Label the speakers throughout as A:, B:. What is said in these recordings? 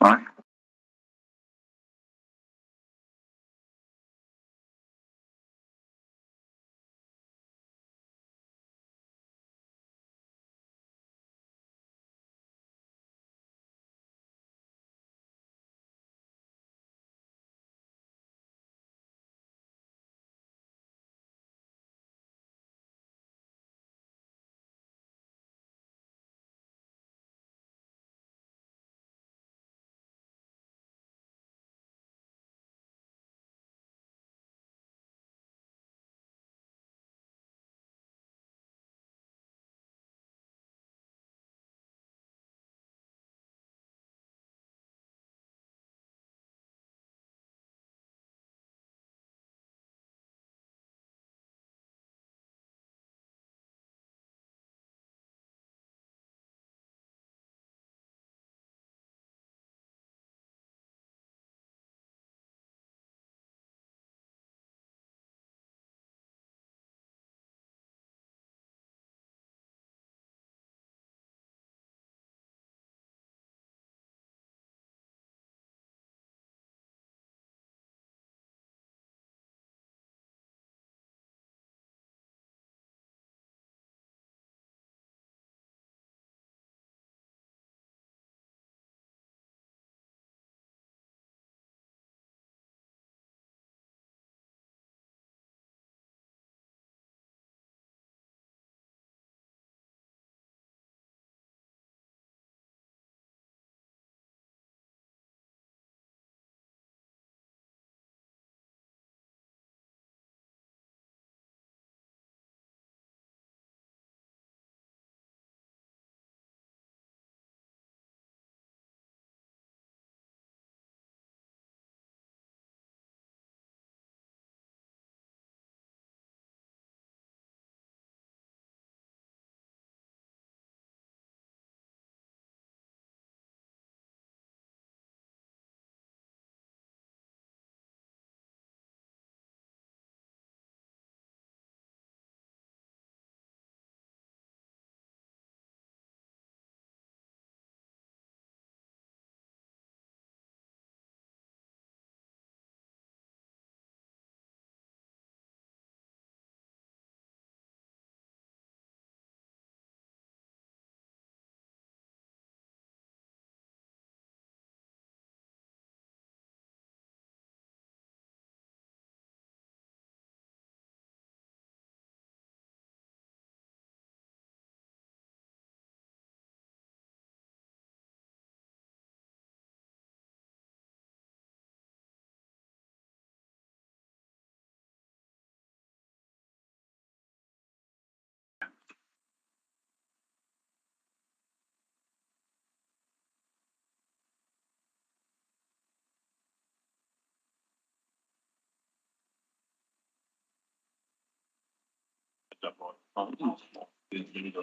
A: Mike?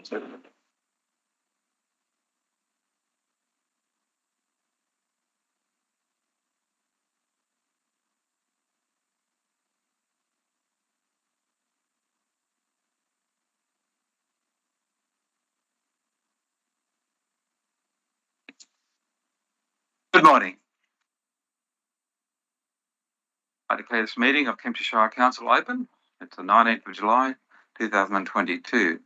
A: Good morning. I declare this meeting of Kempsey Shire Council open. It's the 19th of July, 2022.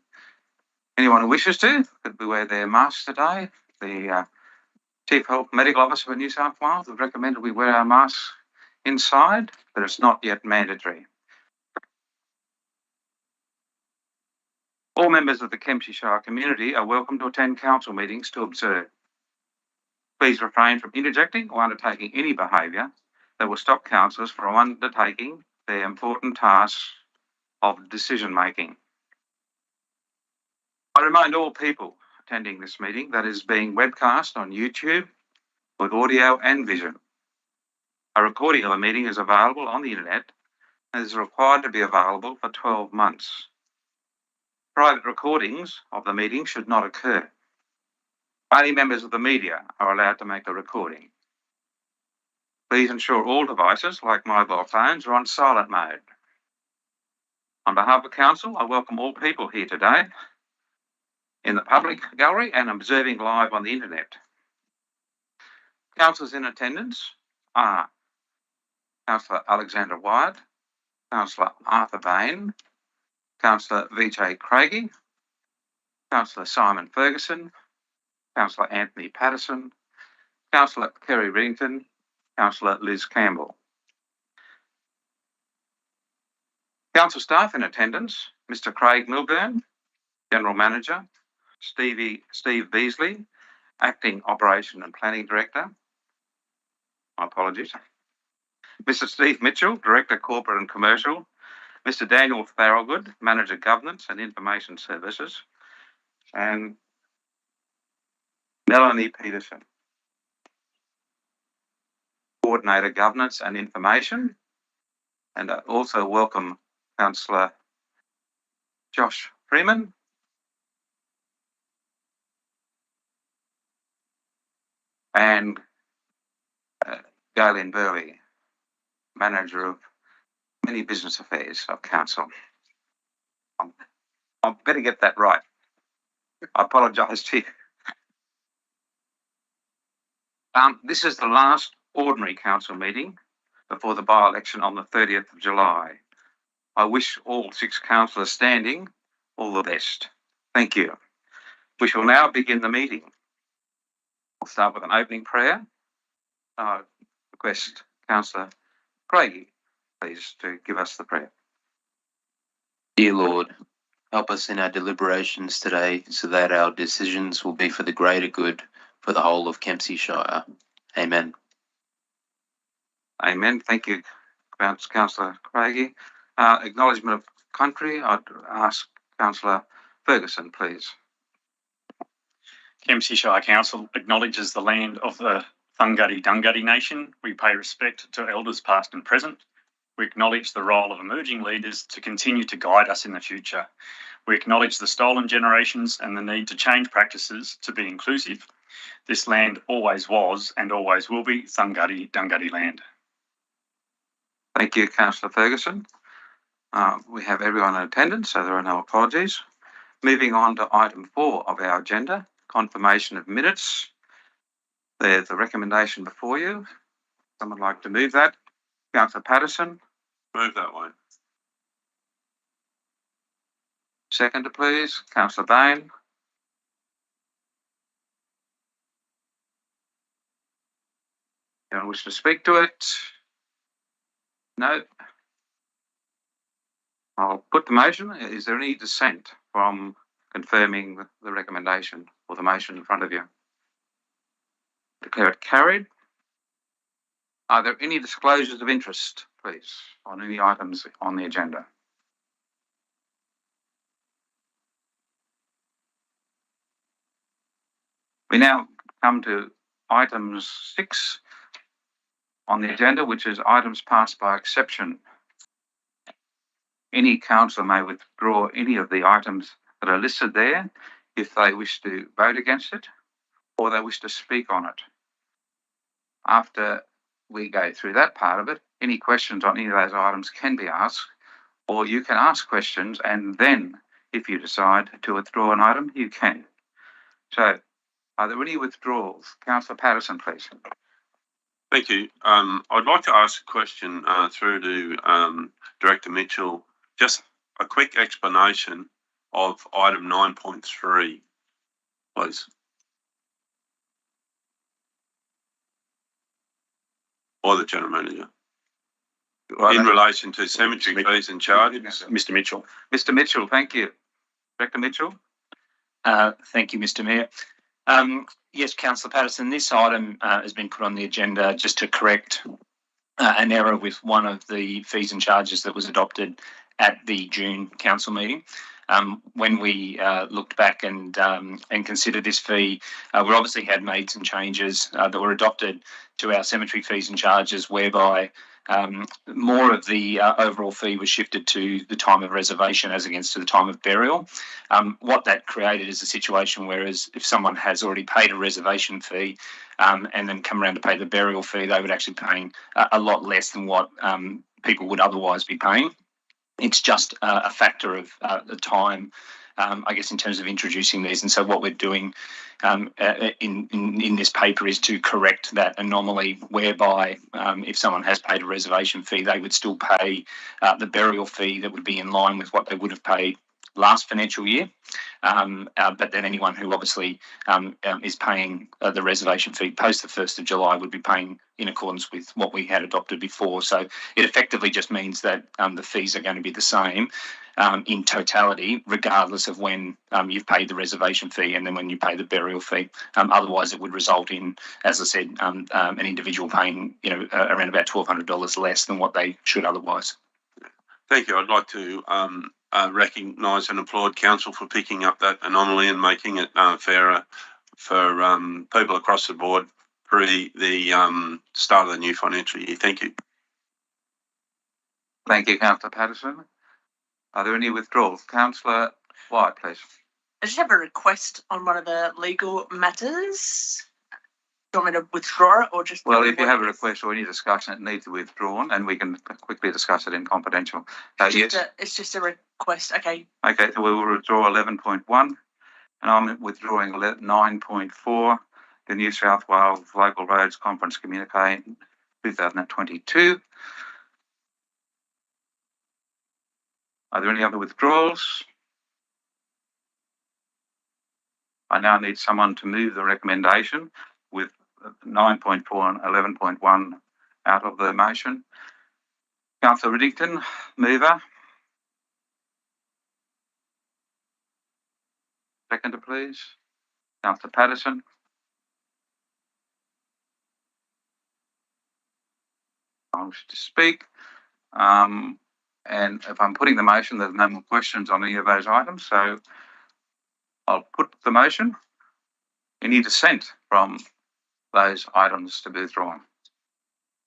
A: Anyone who wishes to could wear their masks today. The Chief Health Medical Officer for New South Wales has recommended we wear our masks inside, but it's not yet mandatory. All members of the Kempsey Shire community are welcome to attend council meetings to observe. Please refrain from interjecting or undertaking any behaviour that will stop councillors from undertaking their important tasks of decision making. I remind all people attending this meeting that is being webcast on YouTube with audio and vision. A recording of the meeting is available on the internet and is required to be available for 12 months. Private recordings of the meeting should not occur. Only members of the media are allowed to make a recording. Please ensure all devices, like mobile phones, are on silent mode. On behalf of Council, I welcome all people here today in the public gallery and observing live on the internet. Councillors in attendance are Councillor Alexander Wyatt, Councillor Arthur Bain, Councillor Vijay Craigie, Councillor Simon Ferguson, Councillor Anthony Patterson, Councillor Kerry Reddington, Councillor Liz Campbell. Council staff in attendance, Mr. Craig Milburn, General Manager, Steve Beasley, Acting Operation and Planning Director. My apologies. Mr. Steve Mitchell, Director Corporate and Commercial, Mr. Daniel Thorogood, Manager Governance and Information Services, and Melanie Peterson, Coordinator Governance and Information, and also welcome Councillor Josh Freeman, and Galen Burley, Manager of Many Business Affairs of Council. I better get that right. I apologise to you. This is the last ordinary council meeting before the by-election on the 30th of July. I wish all 6 councillors standing all the best. Thank you. We shall now begin the meeting. We'll start with an opening prayer. I request Councillor Craigie, please, to give us the prayer.
B: Dear Lord, help us in our deliberations today so that our decisions will be for the greater good for the whole of Kempsey Shire. Amen.
A: Amen. Thank you, Councillor Craigie. Acknowledgement of country, I'd ask Councillor Ferguson, please.
C: Kempsey Shire Council acknowledges the land of the Thunguddi Nation. We pay respect to elders past and present. We acknowledge the role of emerging leaders to continue to guide us in the future. We acknowledge the stolen generations and the need to change practices to be inclusive. This land always was and always will be Thunguddi land.
A: Thank you, Councillor Ferguson. We have everyone in attendance, so there are no apologies. Moving on to item 4 of our agenda, confirmation of minutes. There's a recommendation before you. Someone like to move that? Councillor Patterson.
D: Move that one.
A: Seconder, please. Councillor Bain. Anyone wish to speak to it? No. I'll put the motion. Is there any dissent from confirming the recommendation or the motion in front of you? Declare it carried. Are there any disclosures of interest, please, on any items on the agenda? We now come to items 6 on the agenda, which is items passed by exception. Any councillor may withdraw any of the items that are listed there if they wish to vote against it or they wish to speak on it. After we go through that part of it, any questions on any of those items can be asked, or you can ask questions and then if you decide to withdraw an item, you can. So, are there any withdrawals? Councillor Patterson, please.
D: Thank you. I'd like to ask a question through to Director Mitchell. Just a quick explanation of item 9.3, please. Or the General Manager. In relation to cemetery fees and charges.
C: Mr. Mitchell.
A: Mr. Mitchell, thank you. Director Mitchell.
E: Thank you, Mr. Mayor. Yes, Councillor Patterson, this item has been put on the agenda just to correct an error with one of the fees and charges that was adopted at the June council meeting. When we looked back and considered this fee, we obviously had made some changes that were adopted to our cemetery fees and charges, whereby more of the overall fee was shifted to the time of reservation as against to the time of burial. What that created is a situation whereas if someone has already paid a reservation fee and then come around to pay the burial fee, they would actually be paying a lot less than what people would otherwise be paying. It's just a factor of the time I guess, in terms of introducing these. And so what we're doing in this paper is to correct that anomaly whereby if someone has paid a reservation fee, they would still pay the burial fee that would be in line with what they would have paid last financial year. But then anyone who obviously is paying the reservation fee post the 1st of July would be paying in accordance with what we had adopted before. So it effectively just means that the fees are going to be the same in totality, regardless of when you've paid the reservation fee and then when you pay the burial fee. Otherwise, it would result in, as I said, an individual paying around about $1,200 less than what they should otherwise.
D: Thank you. I'd like to recognise and applaud Council for picking up that anomaly and making it fairer for people across the board pre the start of the new financial year. Thank you.
A: Thank you, Councillor Patterson. Are there any withdrawals? Councillor White, please.
F: I just have a request on one of the legal matters. Do you want me to withdraw it or just?
A: Well, if you have a request or any discussion, it needs to be withdrawn and we can quickly discuss it in confidential. Yes.
F: It's just a request. Okay.
A: Okay, so we will withdraw 11.1 and I'm withdrawing 9.4, the New South Wales Local Roads Conference Communique 2022. Are there any other withdrawals? I now need someone to move the recommendation with 9.4 and 11.1 out of the motion. Councillor Riddington, mover. Seconder, please. Councillor Patterson. I wish to speak. And if I'm putting the motion, there's no more questions on any of those items. So I'll put the motion. Any dissent from those items to be withdrawn?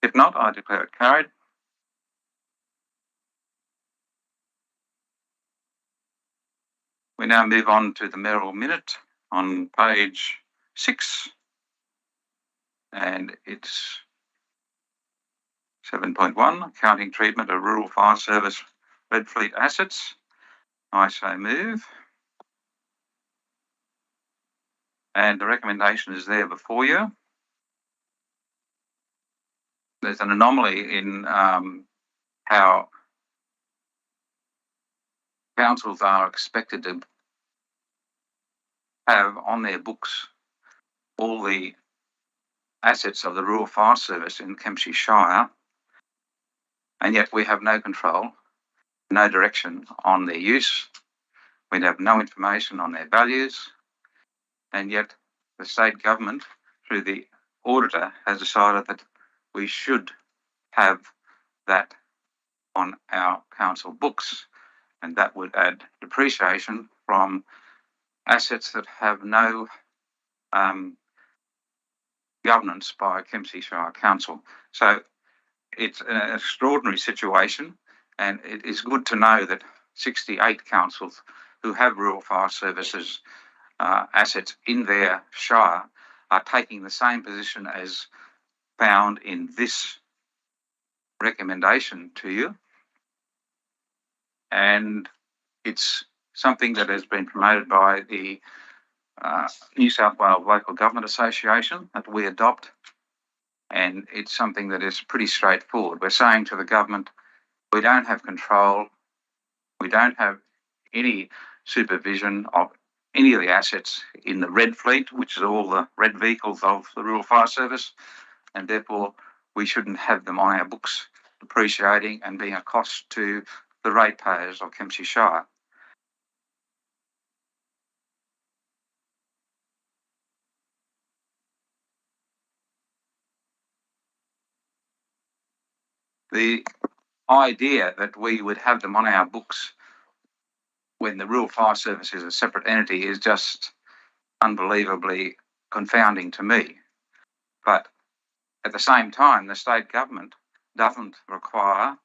A: If not, I declare it carried. We now move on to the mayoral minute on page 6. And it's 7.1, accounting treatment of rural fire service Red Fleet assets. I so move. And the recommendation is there before you. There's an anomaly in how councils are expected to have on their books all the assets of the rural fire service in Kempsey Shire, and yet we have no control, no direction on their use. We have no information on their values, and yet the state government, through the auditor, has decided that we should have that on our council books, and that would add depreciation from assets that have no governance by Kempsey Shire Council. So it's an extraordinary situation, and it is good to know that 68 councils who have rural fire services assets in their shire are taking the same position as found in this recommendation to you. And it's something that has been promoted by the New South Wales Local Government Association that we adopt, and it's something that is pretty straightforward. We're saying to the government, we don't have control, we don't have any supervision of any of the assets in the Red Fleet, which is all the red vehicles of the Rural Fire Service, and therefore we shouldn't have them on our books depreciating and being a cost to the ratepayers of Kempsey Shire. The idea that we would have them on our books when the Rural Fire Service is a separate entity is just unbelievably confounding to me. But at the same time, the state government doesn't require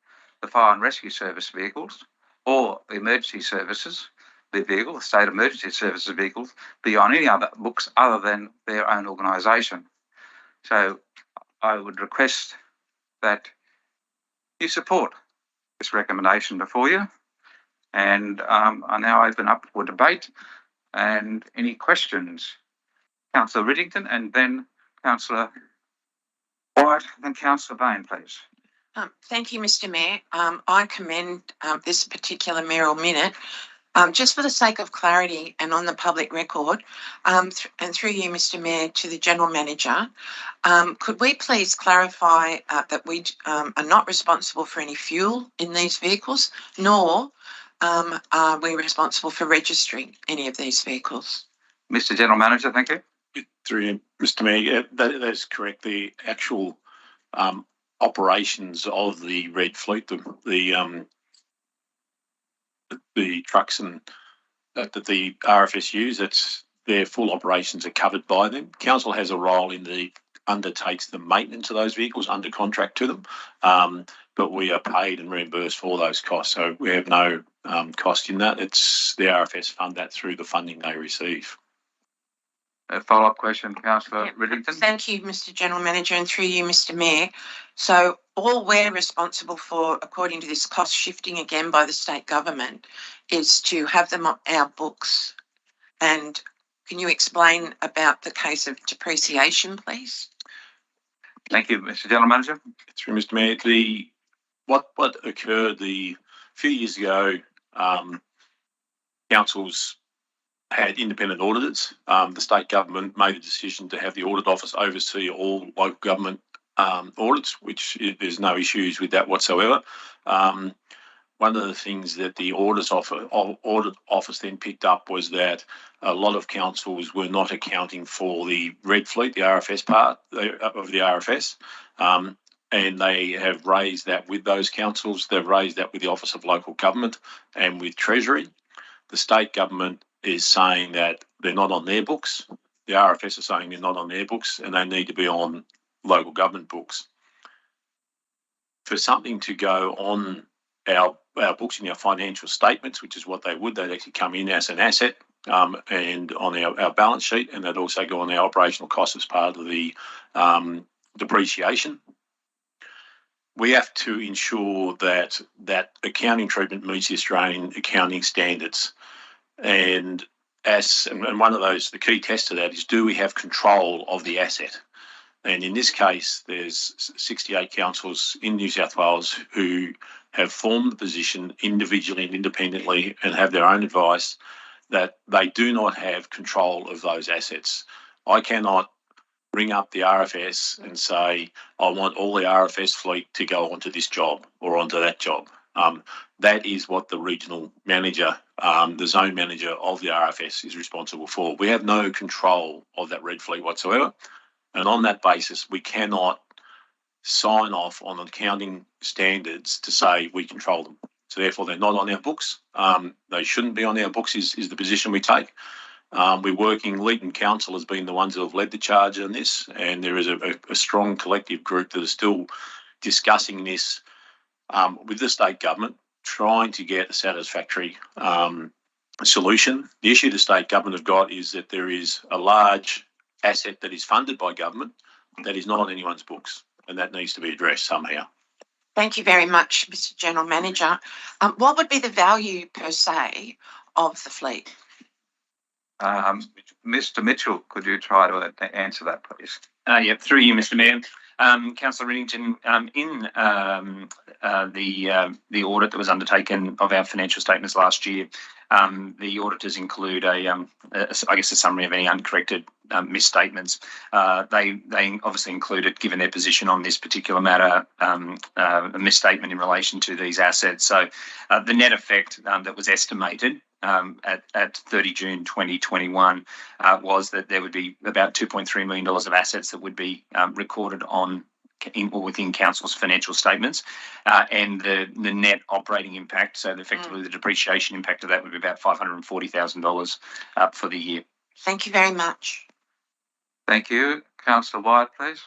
A: the Fire and Rescue Service vehicles or the emergency services, the vehicle, the state emergency services vehicles, be on any other books other than their own organisation. So I would request that you support this recommendation before you, And I now open up for debate and any questions. Councillor Riddington and then Councillor Wyatt and Councillor Bain, please.
G: Thank you, Mr. Mayor. I commend this particular mayoral minute. Just for the sake of clarity and on the public record, and through you, Mr. Mayor, to the General Manager, could we please clarify that we are not responsible for any fuel in these vehicles, nor are we responsible for registering any of these vehicles?
A: Mr. General Manager, thank you.
H: Through you, Mr. Mayor, that is correct. The actual operations of the Red Fleet, the trucks and that the RFS use, their full operations are covered by them. Council has a role in undertakes the maintenance of those vehicles under contract to them, but we are paid and reimbursed for all those costs. So we have no cost in that. It's the RFS fund that through the funding they receive.
A: A follow-up question, Councillor Riddington.
G: Thank you, Mr. General Manager, and through you, Mr. Mayor. So all we're responsible for, according to this cost shifting again by the state government, is to have them on our books. And can you explain about the case of depreciation, please?
A: Thank you, Mr. General Manager.
H: Through Mr. Mayor, what occurred a few years ago, councils had independent auditors. The state government made a decision to have the audit office oversee all local government audits, which there's no issues with that whatsoever. One of the things that the audit office then picked up was that a lot of councils were not accounting for the Red Fleet, the RFS part of the RFS, and they have raised that with those councils. They've raised that with the Office of Local Government and with Treasury. The state government is saying that they're not on their books. The RFS is saying they're not on their books and they need to be on local government books. For something to go on our books in our financial statements, which is what they would, they'd actually come in as an asset and on our balance sheet, and they'd also go on our operational costs as part of the depreciation. We have to ensure that accounting treatment meets the Australian accounting standards. And one of those, the key test to that is, do we have control of the asset? And in this case, there's 68 councils in New South Wales who have formed the position individually and independently and have their own advice that they do not have control of those assets. I cannot ring up the RFS and say, I want all the RFS fleet to go onto this job or onto that job. That is what the regional manager, the zone manager of the RFS is responsible for. We have no control of that Red Fleet whatsoever. And on that basis, we cannot sign off on accounting standards to say we control them. So therefore, they're not on our books. They shouldn't be on our books is the position we take. We're working, Leeton Council has been the ones that have led the charge on this, and there is a strong collective group that is still discussing this with the state government, trying to get a satisfactory solution. The issue the state government have got is that there is a large asset that is funded by government that is not on anyone's books, and that needs to be addressed somehow.
G: Thank you very much, Mr. General Manager. What would be the value per se of the fleet?
A: Mr. Mitchell, could you try to answer that, please?
E: Through you, Mr. Mayor. Councillor Riddington, in the audit that was undertaken of our financial statements last year, the auditors include a summary of any uncorrected misstatements. They obviously included, given their position on this particular matter, a misstatement in relation to these assets. So the net effect that was estimated at 30 June 2021 was that there would be about $2.3 million of assets that would be recorded within council's financial statements, and the net operating impact, so effectively the depreciation impact of that would be about $540,000 for the year.
G: Thank you very much.
A: Thank you. Councillor Wyatt, please.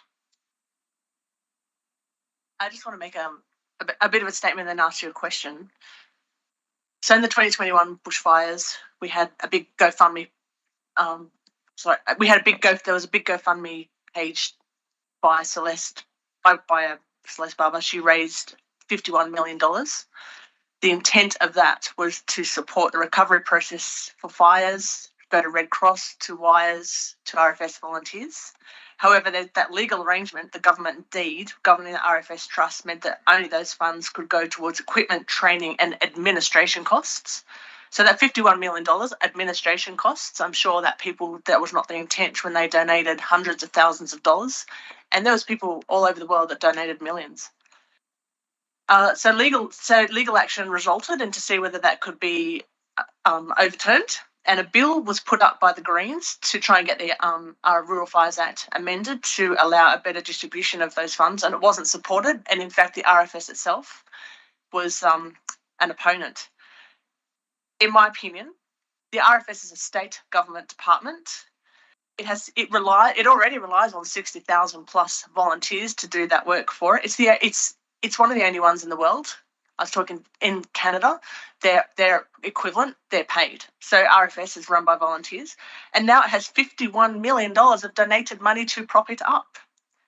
F: I just want to make a bit of a statement and ask you a question. So in the 2021 bushfires, we had a big GoFundMe. There was a big GoFundMe page by Celeste Barber. She raised $51 million. the intent of that was to support the recovery process for fires, go to Red Cross, to wires, to RFS volunteers. However, that legal arrangement, the government deed governing the RFS trust, meant that only those funds could go towards equipment, training and administration costs. So that $51 million administration costs, I'm sure that was not the intent when they donated hundreds of thousands of dollars. And there was people all over the world that donated millions. So legal action resulted, and to see whether that could be overturned. And a bill was put up by the Greens to try and get the Rural Fires Act amended to allow a better distribution of those funds, and it wasn't supported. And in fact, the RFS itself was an opponent. In my opinion, the RFS is a state government department. It already relies on 60,000 plus volunteers to do that work for it. It's one of the only ones in the world. I was talking in Canada, their equivalent, they're paid. So RFS is run by volunteers, and now it has $51 million of donated money to prop it up.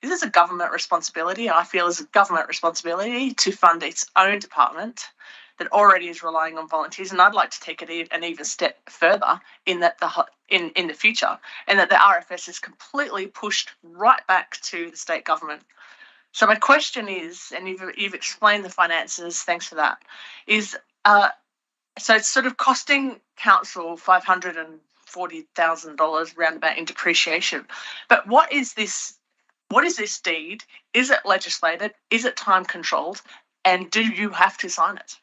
F: This is a government responsibility. I feel is a government responsibility to fund its own department that already is relying on volunteers, and I'd like to take it an even step further in that in the future, and that the RFS is completely pushed right back to the state government. So my question is, and you've explained the finances, thanks for that, is so it's sort of costing council $540,000 roundabout in depreciation. But what is this deed? Is it legislated? Is it time controlled? And do you have to sign it?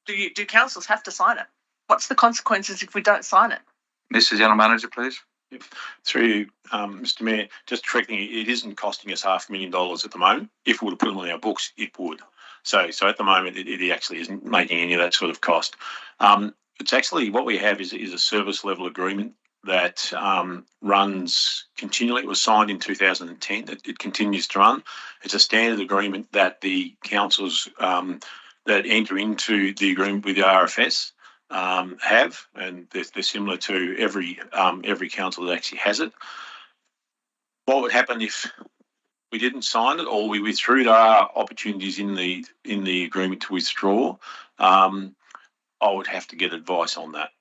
F: Do councils have to sign it? What's the consequences if we don't sign it?
A: Mr. General Manager, please.
H: Through you, Mr. Mayor, just correcting, it isn't costing us $500,000 at the moment. If we were to put them on our books, it would. So at the moment, it actually isn't making any of that sort of cost. It's actually what we have is a service level agreement that runs continually. It was signed in 2010. It continues to run. It's a standard agreement that the councils that enter into the agreement with the RFS have, and they're similar to every council that actually has it. What would happen if we didn't sign it or we withdrew? There are opportunities in the agreement to withdraw. I would have to get advice on that.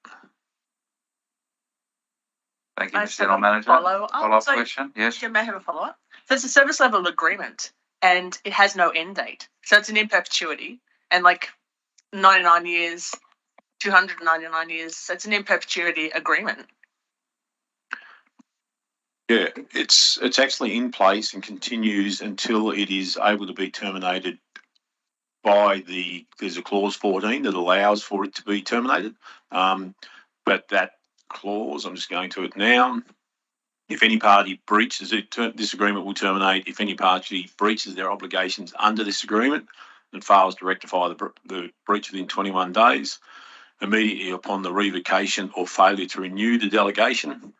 A: Thank you, Mr. General Manager. Follow-up question? Yes.
F: You may have a follow-up. So it's a service level agreement and it has no end date. So it's an in perpetuity and like 99 years, 299 years. So it's an in perpetuity agreement.
H: Yeah, it's actually in place and continues until it is able to be terminated by there's a clause 14 that allows for it to be terminated. But that clause, I'm just going to it now. If any party breaches it, this agreement will terminate if any party breaches their obligations under this agreement and fails to rectify the breach within 21 days. Immediately upon the revocation or failure to renew the delegation,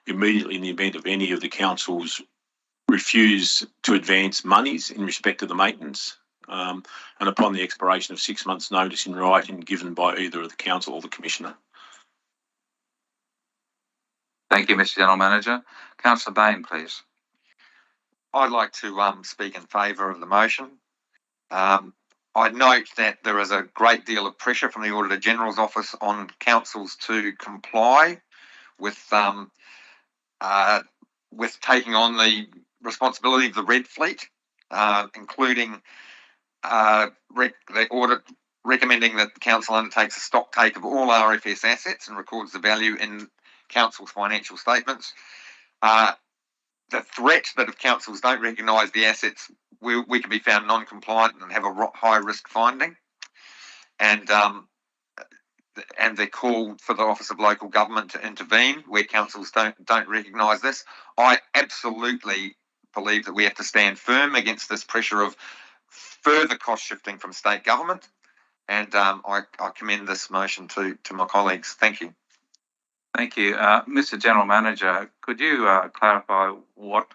H: immediately in the event of any of the councils refuse to advance monies in respect of the maintenance, and upon the expiration of 6 months' notice in writing given by either of the council or the commissioner.
A: Thank you, Mr. General Manager. Councillor Bain, please.
I: I'd like to speak in favour of the motion. I note that there is a great deal of pressure from the Auditor General's office on councils to comply with taking on the responsibility of the Red Fleet, including the audit recommending that the council undertakes a stock take of all RFS assets and records the value in council's financial statements. The threat that if councils don't recognise the assets, we can be found non-compliant and have a high risk finding, and they call for the Office of Local Government to intervene where councils don't recognise this. I absolutely believe that we have to stand firm against this pressure of further cost shifting from state government, and I commend this motion to my colleagues. Thank you.
A: Thank you. Mr. General Manager, could you clarify what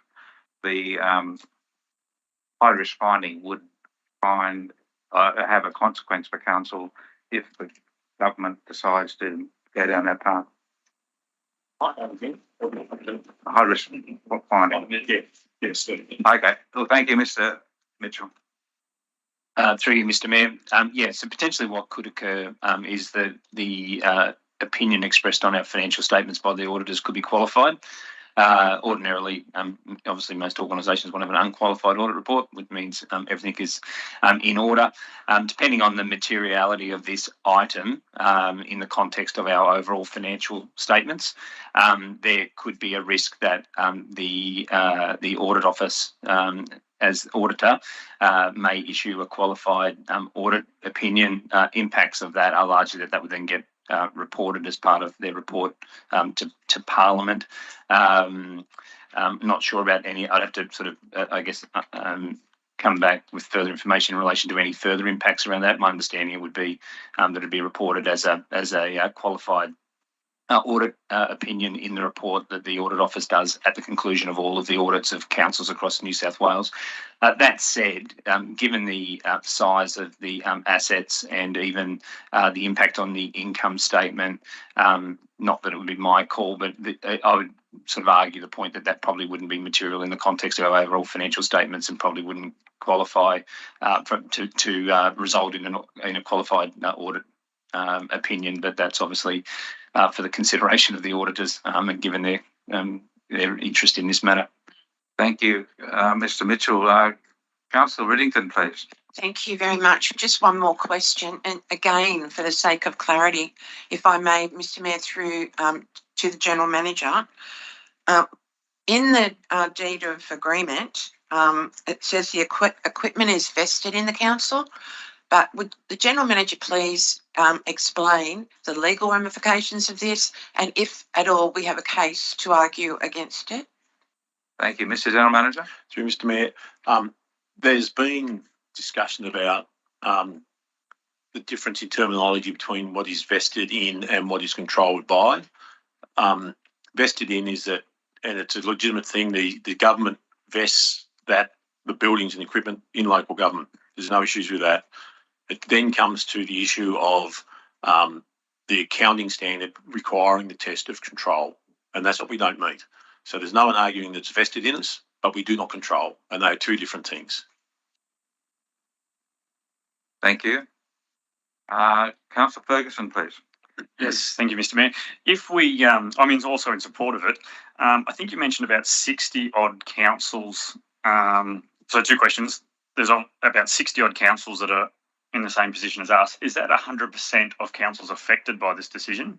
A: the high-risk finding would have a consequence for council if the government decides to go down that path? High-risk finding.
H: Yes.
A: Okay. Well, thank you, Mr. Mitchell.
E: Through you, Mr. Mayor. So potentially what could occur is that the opinion expressed on our financial statements by the auditors could be qualified. Ordinarily, obviously, most organisations want to have an unqualified audit report, which means everything is in order. Depending on the materiality of this item in the context of our overall financial statements, there could be a risk that the audit office, as auditor, may issue a qualified audit opinion. Impacts of that are largely that would then get reported as part of their report to Parliament. Not sure about any. I'd have to sort of, come back with further information in relation to any further impacts around that. My understanding would be that it'd be reported as a qualified audit opinion in the report that the audit office does at the conclusion of all of the audits of councils across New South Wales. That said, given the size of the assets and even the impact on the income statement, not that it would be my call, but I would sort of argue the point that probably wouldn't be material in the context of our overall financial statements and probably wouldn't qualify to result in a qualified audit opinion. But that's obviously for the consideration of the auditors and given their interest in this matter.
A: Thank you, Mr. Mitchell. Councillor Riddington, please.
G: Thank you very much. Just one more question, and again, for the sake of clarity, if I may, Mr. Mayor, through to the General Manager. In the deed of agreement, it says the equipment is vested in the council, but would the General Manager please explain the legal ramifications of this, and if at all we have a case to argue against it?
A: Thank you, Mr. General Manager.
H: Through Mr. Mayor, there's been discussion about the difference in terminology between what is vested in and what is controlled by. Vested in is that, and it's a legitimate thing, the government vests that the buildings and equipment in local government. There's no issues with that. It then comes to the issue of the accounting standard requiring the test of control, and that's what we don't meet. So there's no one arguing that's vested in us, but we do not control, and they are two different things.
A: Thank you. Councillor Ferguson, please.
C: Yes, thank you, Mr. Mayor. If we, also in support of it, I think you mentioned about 60 odd councils. So two questions. There's about 60 odd councils that are in the same position as us. Is that 100% of councils affected by this decision?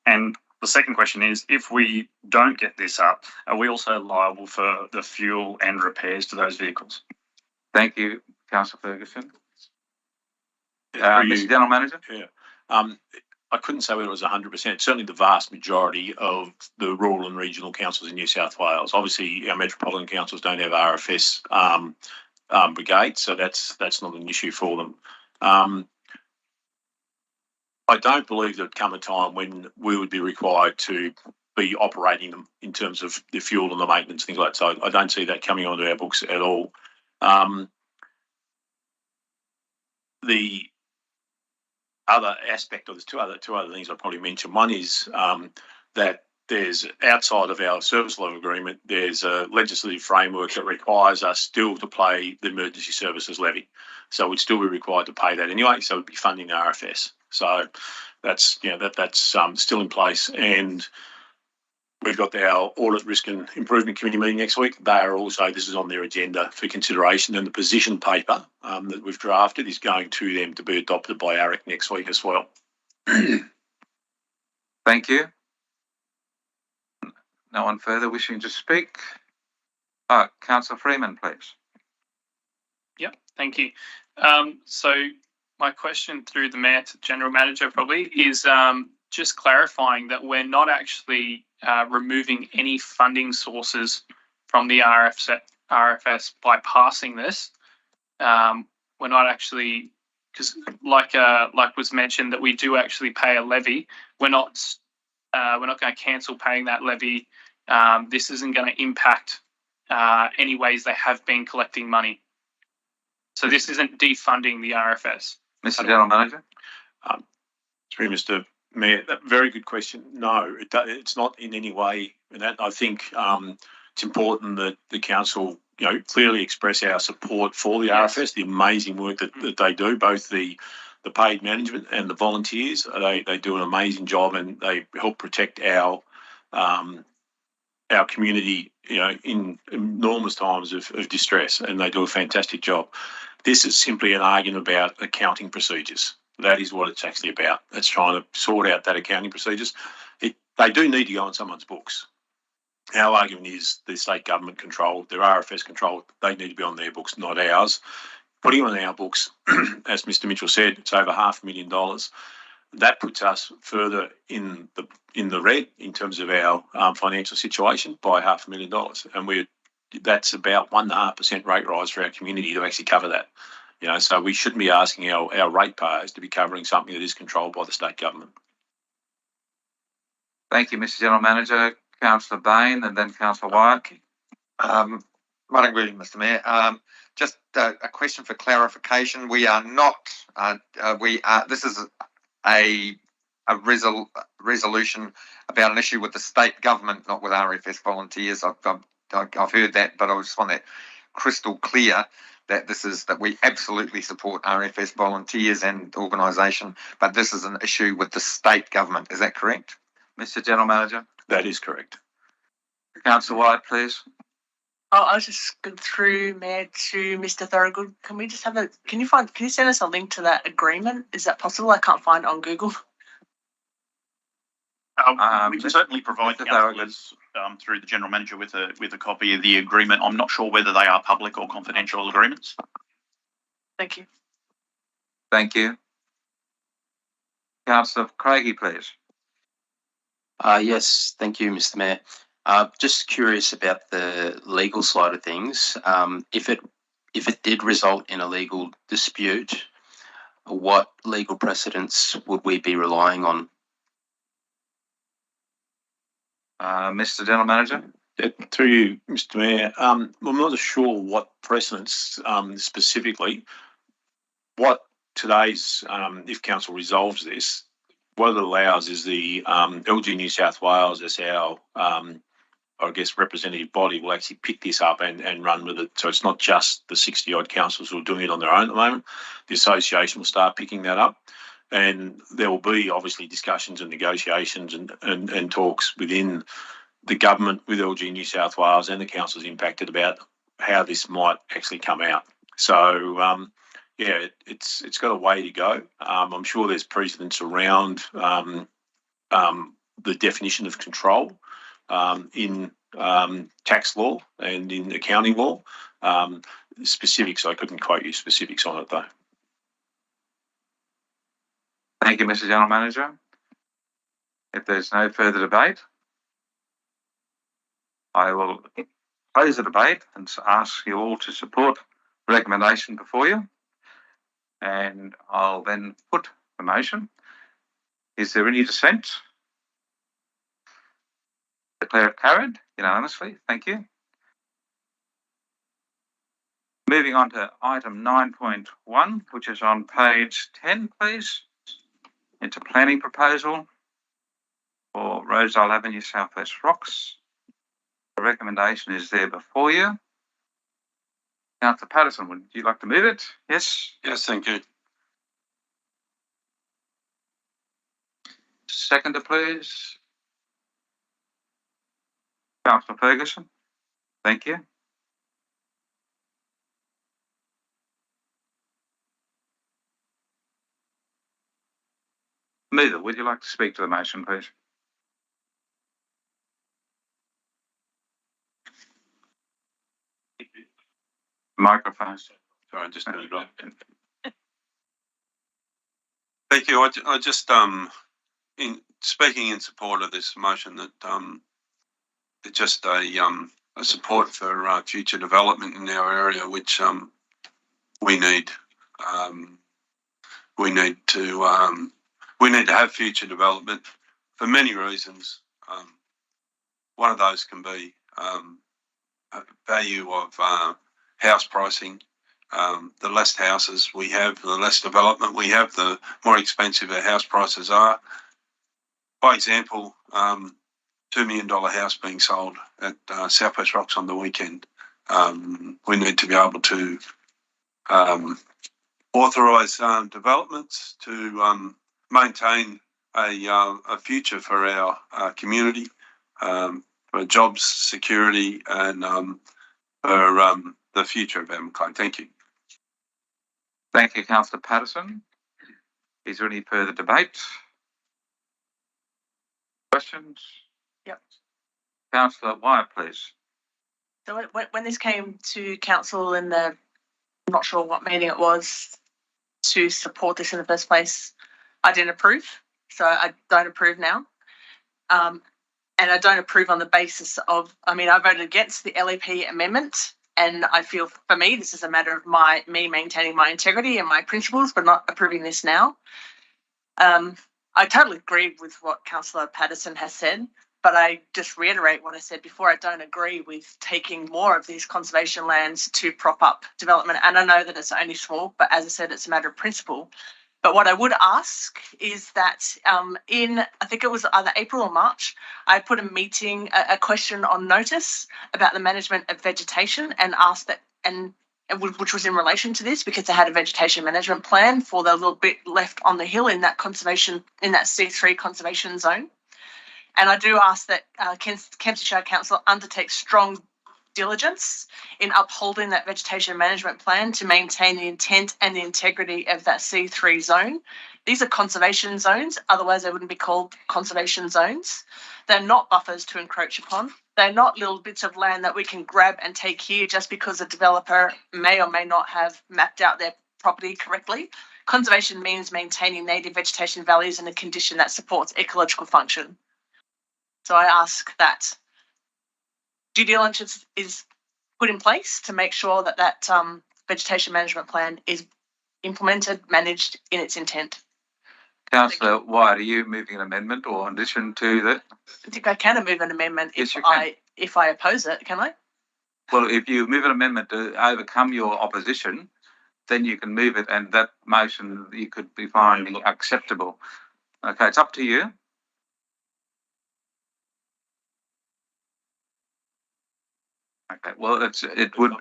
C: And the second question is, if we don't get this up, are we also liable for the fuel and repairs to those vehicles?
A: Thank you, Councillor Ferguson. Mr. General Manager?
H: Yeah. I couldn't say whether it was 100%. Certainly the vast majority of the rural and regional councils in New South Wales. Obviously, our metropolitan councils don't have RFS brigades, so that's not an issue for them. I don't believe there'd come a time when we would be required to be operating them in terms of the fuel and the maintenance, things like that. So I don't see that coming onto our books at all. The other aspect of two other things I'd probably mention. One is that there's, outside of our service level agreement, there's a legislative framework that requires us still to pay the emergency services levy. So we'd still be required to pay that anyway. So it'd be funding the RFS. So that's still in place. And we've got our Audit Risk and Improvement Committee meeting next week. They are also, this is on their agenda for consideration, and the position paper that we've drafted is going to them to be adopted by AREC next week as well.
A: Thank you. No one further wishing to speak? Councillor Freeman, please.
J: Yep, thank you. So my question through the Mayor to General Manager probably is just clarifying that we're not actually removing any funding sources from the RFS by passing this. We're not actually, because like was mentioned, that we do actually pay a levy. We're not going to cancel paying that levy. This isn't going to impact any ways they have been collecting money. So this isn't defunding the RFS.
A: Mr. General Manager.
H: Through Mr. Mayor, very good question. No, it's not in any way. And that, I think it's important that the council, clearly express our support for the RFS, the amazing work that they do, both the paid management and the volunteers. They do an amazing job, and they help protect our community, in enormous times of distress, and they do a fantastic job. This is simply an argument about accounting procedures. That is what it's actually about. It's trying to sort out that accounting procedures. They do need to go on someone's books. Our argument is the state government control, their RFS control, they need to be on their books, not ours. Putting it on our books, as Mr. Mitchell said, it's over $500,000. That puts us further in the red in terms of our financial situation by $500,000, and that's about 1.5% rate rise for our community to actually cover that. So we shouldn't be asking our ratepayers to be covering something that is controlled by the state government.
A: Thank you, Mr. General Manager. Councillor Bain and then Councillor Wyatt.
I: Morning, really, Mr. Mayor. Just a question for clarification. We are not. This is a resolution about an issue with the state government, not with RFS volunteers. I've heard that, but I just want that crystal clear that we absolutely support RFS volunteers and organisation, but this is an issue with the state government. Is that correct?
A: Mr. General Manager.
H: That is correct.
A: Councillor Wyatt, please.
F: I was just going through, Mayor, to Mr. Thorogood. Can we just have can you send us a link to that agreement? Is that possible? I can't find it on Google.
C: We can certainly provide councillors through the General Manager with a copy of the agreement. I'm not sure whether they are public or confidential agreements.
F: Thank you.
A: Thank you. Councillor Craigie, please.
B: Yes, thank you, Mr. Mayor. Just curious about the legal side of things. If it did result in a legal dispute, what legal precedents would we be relying on?
A: Mr. General Manager.
H: Through you, Mr. Mayor. I'm not sure what precedents specifically. What today's, if council resolves this, what it allows is the LG New South Wales as our, representative body will actually pick this up and run with it. So it's not just the 60-odd councils who are doing it on their own at the moment. The association will start picking that up, and there will be obviously discussions and negotiations and talks within the government with LG New South Wales and the councils impacted about how this might actually come out. So, it's got a way to go. I'm sure there's precedents around the definition of control in tax law and in accounting law. Specifics, I couldn't quote you specifics on it though.
A: Thank you, Mr. General Manager. If there's no further debate, I will close the debate and ask you all to support the recommendation before you. And I'll then put the motion. Is there any dissent? Declare it carried unanimously. Thank you. Moving on to item 9.1, which is on page 10, please. It's a planning proposal for Rosedale Avenue Southwest Rocks. The recommendation is there before you. Councillor Patterson, would you like to move it? Yes?
D: Yes, thank you.
A: Seconder, please. Councillor Ferguson. Thank you. Mover, would you like to speak to the motion, please? Microphone.
D: Sorry, I just turned it off. Thank you. I just in speaking in support of this motion that it's just a support for future development in our area, which we need. We need to have future development for many reasons. One of those can be value of house pricing. The less houses we have, the less development we have, the more expensive our house prices are. By example, $2 million house being sold at Southwest Rocks on the weekend. We need to be able to authorise developments to maintain a future for our community, for jobs, security, and for the future of our Macleay. Thank you.
A: Thank you, Councillor Patterson. Is there any further debate? Questions?
F: Yep.
A: Councillor Wyatt, please.
F: So when this came to council in the, I'm not sure what meeting it was, to support this in the first place, I didn't approve. So I don't approve now. And I don't approve on the basis of, I voted against the LEP amendment, and I feel for me, this is a matter of me maintaining my integrity and my principles, but not approving this now. I totally agree with what Councillor Patterson has said, but I just reiterate what I said before. I don't agree with taking more of these conservation lands to prop up development. And I know that it's only small, but as I said, it's a matter of principle. But what I would ask is that in, I think it was either April or March, I put a question on notice about the management of vegetation and asked that, which was in relation to this, because they had a vegetation management plan for the little bit left on the hill in that conservation, in that C3 conservation zone. And I do ask that Kempsey Shire Council undertakes strong diligence in upholding that vegetation management plan to maintain the intent and the integrity of that C3 zone. These are conservation zones, otherwise they wouldn't be called conservation zones. They're not buffers to encroach upon. They're not little bits of land that we can grab and take here just because a developer may or may not have mapped out their property correctly. Conservation means maintaining native vegetation values in a condition that supports ecological function. So I ask that due diligence is put in place to make sure that that vegetation management plan is implemented, managed in its intent.
A: Councillor Wyatt, are you moving an amendment or in addition to that?
F: I think I can move an amendment
A: Yes,
F: if I oppose it, can I?
A: Well, if you move an amendment to overcome your opposition, then you can move it, and that motion you could be finding acceptable. Okay, it's up to you. Okay, well, it would.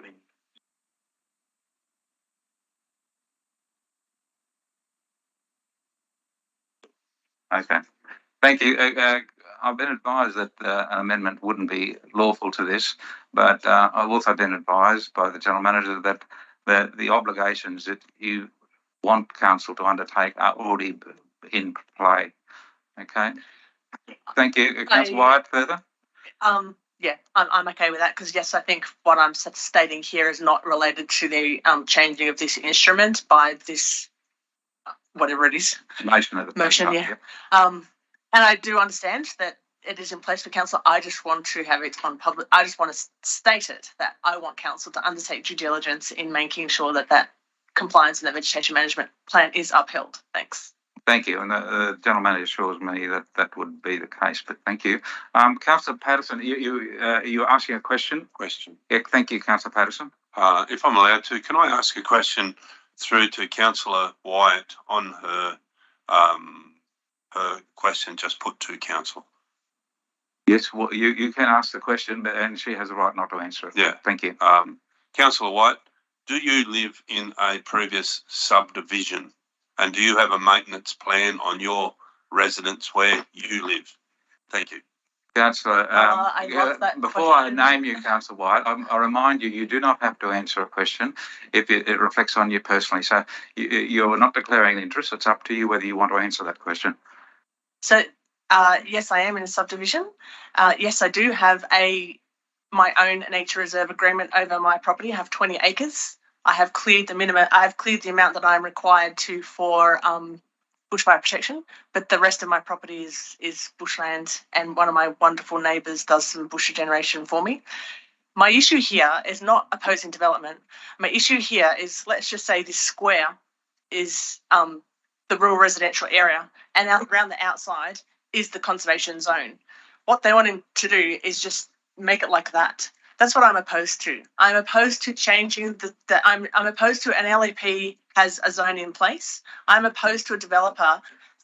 A: Okay, thank you. I've been advised that an amendment wouldn't be lawful to this, but I've also been advised by the General Manager that the obligations that you want Council to undertake are already in play. Okay, thank you. Councillor Wyatt, further?
F: Yeah, I'm okay with that, because yes, I think what I'm stating here is not related to the changing of this instrument by this, whatever it is. Motion, yeah. And I do understand that it is in place for council. I just want to have it on public. I just want to state it that I want council to undertake due diligence in making sure that that compliance in the vegetation management plan is upheld. Thanks.
A: Thank you. And the General Manager assures me that that would be the case, but thank you. Councillor Patterson, you're asking a question? Yeah, thank you, Councillor Patterson.
D: If I'm allowed to, can I ask a question through to Councillor Wyatt on her question just put to Council?
A: Yes, well, you can ask the question, and she has a right not to answer it.
D: Yeah.
A: Thank you.
D: Councillor Wyatt, do you live in a previous subdivision? And do you have a maintenance plan on your residence where you live? Thank you.
A: Councillor,
F: I love that
A: before
F: question.
A: I name you, Councillor Wyatt, I remind you, you do not have to answer a question if it reflects on you personally. So you're not declaring an interest. It's up to you whether you want to answer that question.
F: So, yes, I am in a subdivision. Yes, I do have my own nature reserve agreement over my property. I have 20 acres. I have cleared the minimum. I have cleared the amount that I'm required to for bushfire protection, but the rest of my property is bushland, and one of my wonderful neighbours does some bush regeneration for me. My issue here is not opposing development. My issue here is, let's just say this square is the rural residential area, and around the outside is the conservation zone. What they want to do is just make it like that. That's what I'm opposed to. I'm opposed to changing I'm opposed to an LEP has a zone in place. I'm opposed to a developer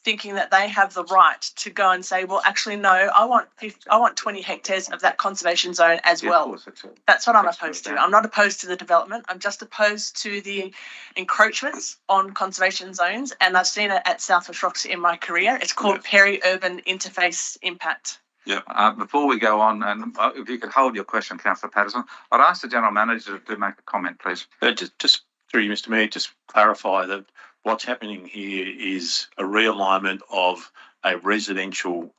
F: thinking that they have the right to go and say, well, actually, no, I want 20 hectares of that conservation zone as
A: Yeah, of
F: well.
A: course,
F: That's what I'm
A: That's
F: opposed to.
A: right.
F: I'm not opposed to the development. I'm just opposed to the encroachments on conservation zones. And I've seen it at Southwest Rocks in my career. It's called peri-urban interface impact.
A: Before we go on, and if you could hold your question, Councillor Patterson, I'd ask the General Manager to make a comment, please.
H: Just through you, Mr. Mayor, just clarify that what's happening here is a realignment of a residential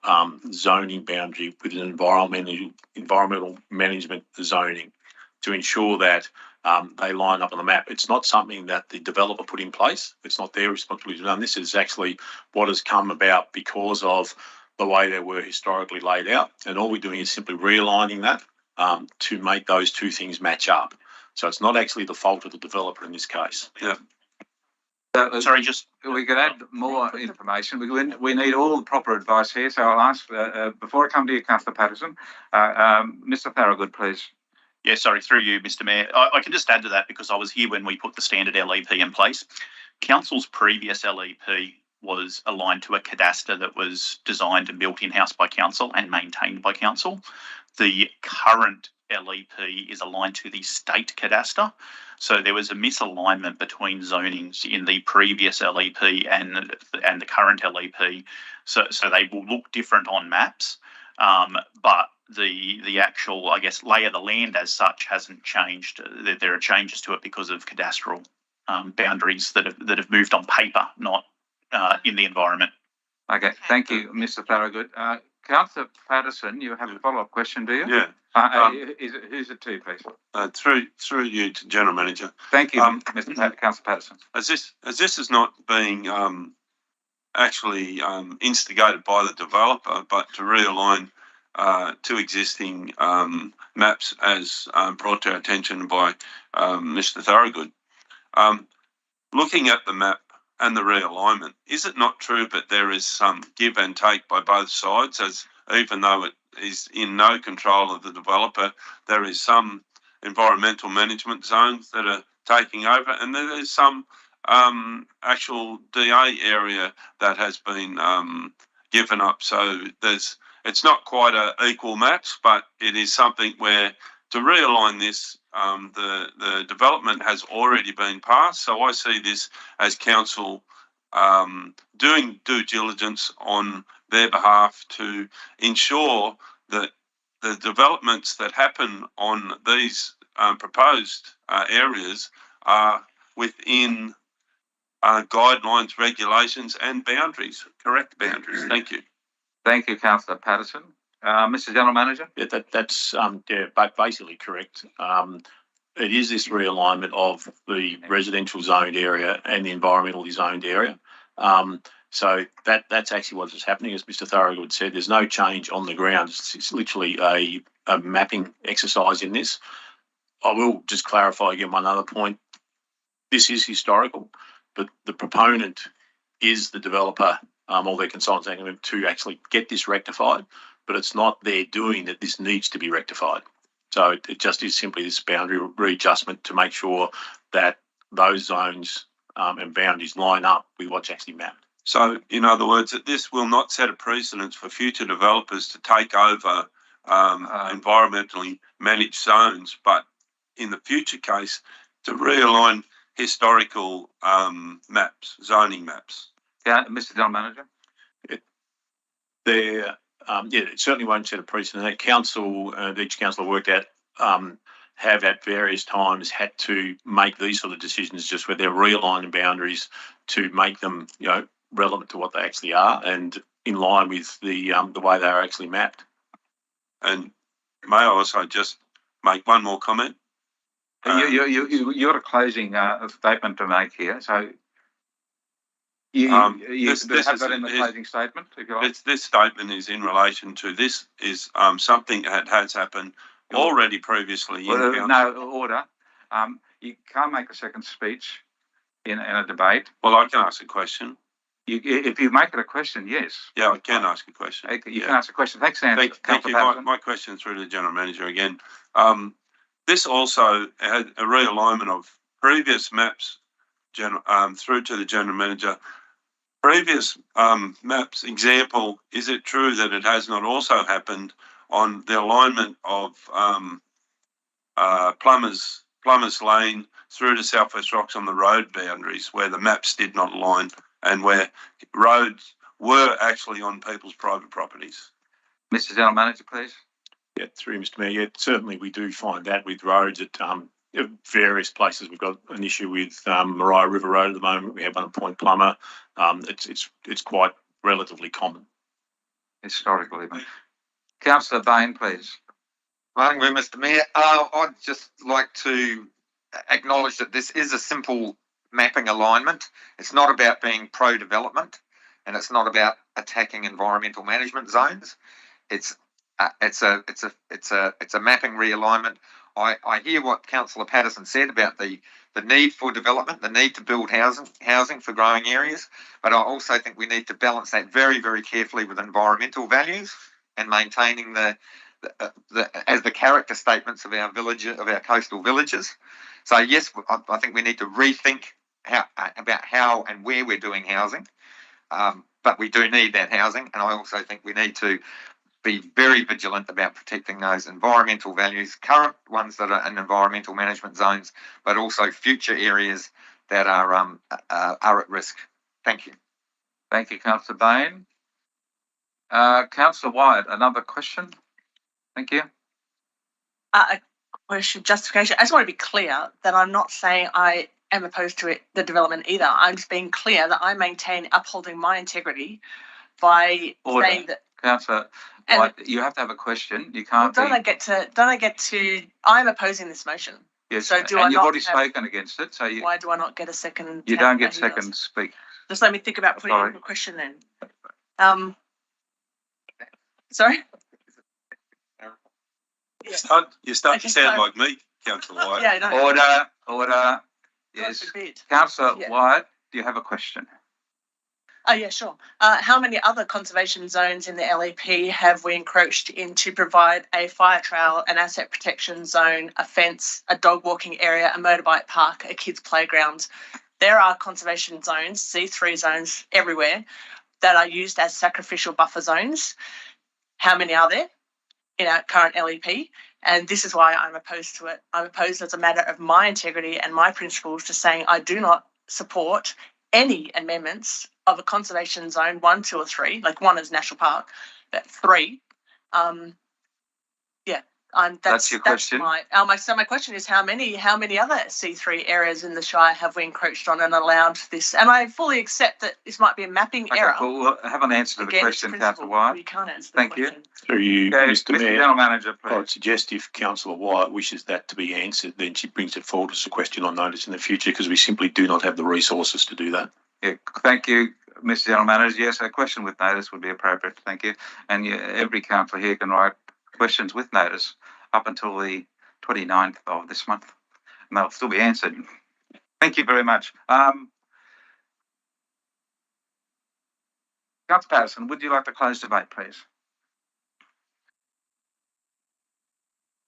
H: zoning boundary with an environmental management zoning to ensure that they line up on the map. It's not something that the developer put in place. It's not their responsibility to done. This is actually what has come about because of the way they were historically laid out. And all we're doing is simply realigning that to make those two things match up. So it's not actually the fault of the developer in this case.
D: Yeah.
A: Sorry, we could add more information. We need all the proper advice here. So I'll ask, before I come to you, Councillor Patterson, Mr. Thorogood, please.
K: Yeah, sorry, through you, Mr. Mayor. I can just add to that because I was here when we put the standard LEP in place. Council's previous LEP was aligned to a cadastre that was designed and built in-house by council and maintained by council. The current LEP is aligned to the state cadastre. So there was a misalignment between zonings in the previous LEP and the current LEP. So they will look different on maps, but the actual, I guess, lay of the land as such hasn't changed. There are changes to it because of cadastral boundaries that have moved on paper, not in the environment.
A: Okay, thank you, Mr. Thorogood. Councillor Patterson, you have a follow-up question, do you?
D: Yeah.
A: Who's it to, please?
D: Through you to General Manager.
A: Thank you, Councillor Patterson.
D: As this is not being actually instigated by the developer, but to realign to existing maps as brought to our attention by Mr. Thorogood. Looking at the map and the realignment, is it not true that there is some give and take by both sides, as even though it is in no control of the developer, there is some environmental management zones that are taking over, and there is some actual DA area that has been given up. So it's not quite a equal match, but it is something where to realign this, the development has already been passed. So I see this as council doing due diligence on their behalf to ensure that the developments that happen on these proposed areas are within guidelines, regulations and boundaries, correct boundaries. Thank you.
A: Thank you, Councillor Patterson. Mr. General Manager?
H: Yeah, that's basically correct. It is this realignment of the residential zoned area and the environmentally zoned area. So that's actually what is happening. As Mr. Thorogood said, there's no change on the ground. It's literally a mapping exercise in this. I will just clarify again one other point. This is historical, but the proponent is the developer or their consultant to actually get this rectified, but it's not their doing that this needs to be rectified. So it just is simply this boundary readjustment to make sure that those zones and boundaries line up with what's actually mapped.
D: So, in other words, that this will not set a precedence for future developers to take over environmentally managed zones, but in the future case, to realign historical maps, zoning maps.
A: Yeah, Mr. General Manager?
H: It certainly won't set a precedent. That council, each council I worked at, have at various times had to make these sort of decisions just where they're realigning boundaries to make them, relevant to what they actually are and in line with the way they are actually mapped.
D: And may I also just make one more comment?
A: You're a closing statement to make here, so you have that in the closing statement, if you like.
D: This statement is in relation to this is something that has happened already previously.
A: No order. You can't make a second speech in a debate.
D: Well, I can ask a question.
A: If you make it a question, yes.
D: Yeah, I can ask a question.
A: You can ask a question. Thanks, Andy.
D: Thank you. My question through to the General Manager again. This also had a realignment of previous maps through to the General Manager previous maps example, is it true that it has not also happened on the alignment of Plumbers Lane through to South West Rocks on the road boundaries where the maps did not align and where roads were actually on people's private properties?
A: Mr. General Manager, please.
H: Yeah, through Mr. Mayor. Yeah, certainly we do find that with roads at various places. We've got an issue with Maria River Road at the moment. We have one at Point Plummer. It's quite relatively common.
A: Historically. Councillor Bain, please.
I: Morning, Mr. Mayor. I'd just like to acknowledge that this is a simple mapping alignment. It's not about being pro-development, and it's not about attacking environmental management zones. It's a mapping realignment. I hear what Councillor Patterson said about the need for development, the need to build housing for growing areas, but I also think we need to balance that very, very carefully with environmental values and maintaining as the character statements of our coastal villages. So yes, I think we need to rethink about how and where we're doing housing, but we do need that housing, and I also think we need to be very vigilant about protecting those environmental values, current ones that are in environmental management zones, but also future areas that are at risk. Thank you.
A: Thank you, Councillor Bain. Councillor Wyatt, another question? Thank you.
F: A question, justification. I just want to be clear that I'm not saying I am opposed to the development either. I'm just being clear that I maintain upholding my integrity by saying that.
A: Councillor Wyatt, you have to have a question. You can't.
F: Don't I get to? I'm opposing this motion.
A: Yes.
F: So
A: you've already spoken against it. So
F: why do I not get a second?
A: You don't get second speak.
F: Just let me think about putting in a question then. Sorry.
D: You start to sound like me, Councillor Wyatt.
F: Yeah, no.
A: Order. Yes. Councillor Wyatt, do you have a question?
F: Oh, yeah, sure. How many other conservation zones in the LEP have we encroached in to provide a fire trail, an asset protection zone, a fence, a dog walking area, a motorbike park, a kids playground? There are conservation zones, C3 zones everywhere that are used as sacrificial buffer zones. How many are there in our current LEP? And this is why I'm opposed to it. I'm opposed as a matter of my integrity and my principles to saying I do not support any amendments of a conservation zone 1, 2, or 3. Like 1 is national park, but 3. That's your question. So my question is how many other C3 areas in the Shire have we encroached on and allowed this? And I fully accept that this might be a mapping error.
A: Well, we'll have an answer to the question, Councillor Wyatt.
F: You can't answer the
A: Thank
F: question.
A: you.
H: Through you, Mr. Mayor.
A: General Manager, please.
H: I'd suggest if Councillor Wyatt wishes that to be answered, then she brings it forward as a question on notice in the future, because we simply do not have the resources to do that.
A: Yeah, thank you, Mr. General Manager. Yes, a question with notice would be appropriate. Thank you. And every councillor here can write questions with notice up until the 29th of this month, and they'll still be answered. Thank you very much. Councillor Patterson, would you like to close debate, please?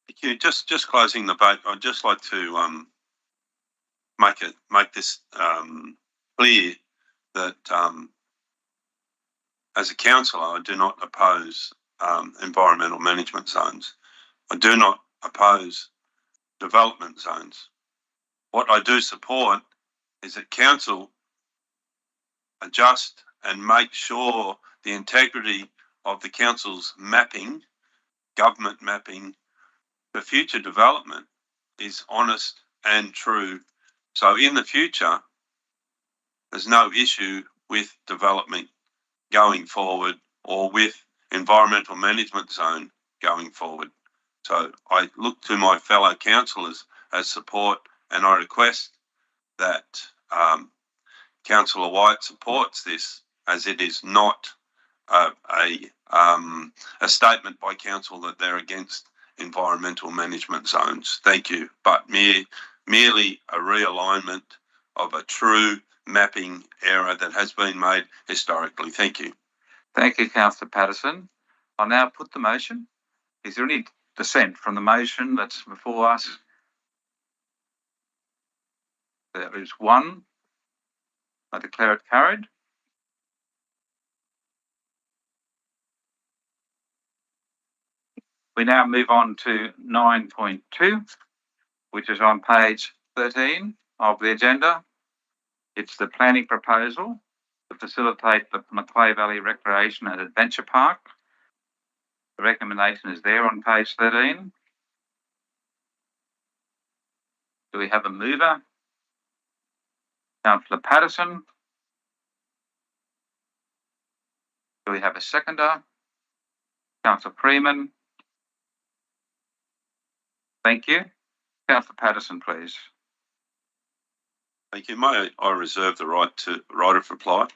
D: Thank you. Just closing the debate, I'd just like to make this clear that as a councillor, I do not oppose environmental management zones. I do not oppose development zones. What I do support is that council adjust and make sure the integrity of the council's mapping, government mapping, for future development is honest and true. So in the future, there's no issue with development going forward or with environmental management zone going forward. So I look to my fellow councillors as support, and I request that Councillor Wyatt supports this, as it is not a statement by council that they're against environmental management zones. Thank you. But merely a realignment of a true mapping error that has been made historically. Thank you.
A: Thank you, Councillor Patterson. I'll now put the motion. Is there any dissent from the motion that's before us? There is one. I declare it carried. We now move on to 9.2, which is on page 13 of the agenda. It's the planning proposal to facilitate the Macleay Valley Recreation and Adventure Park. The recommendation is there on page 13. Do we have a mover? Councillor Patterson. Do we have a seconder? Councillor Freeman. Thank you. Councillor Patterson, please.
D: Thank you. May I reserve the right of reply?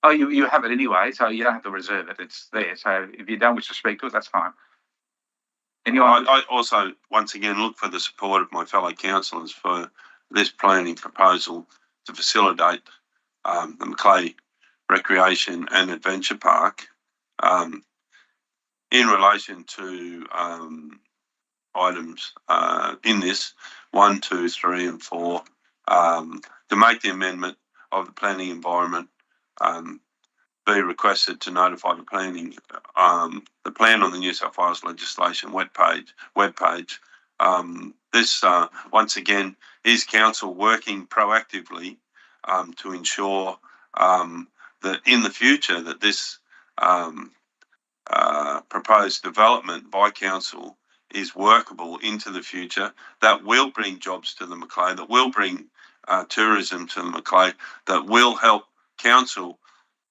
A: Oh, you have it anyway, so you don't have to reserve it. It's there. So if you don't wish to speak to it, that's fine. Anyone?
D: I also, once again, look for the support of my fellow councillors for this planning proposal to facilitate the Macleay Recreation and Adventure Park in relation to items in this 1, 2, 3 and 4 to make the amendment of the planning environment be requested to notify the plan on the New South Wales legislation web page. This once again is council working proactively to ensure that in the future that this proposed development by council is workable into the future, that will bring jobs to the Macleay, that will bring tourism to the Macleay, that will help council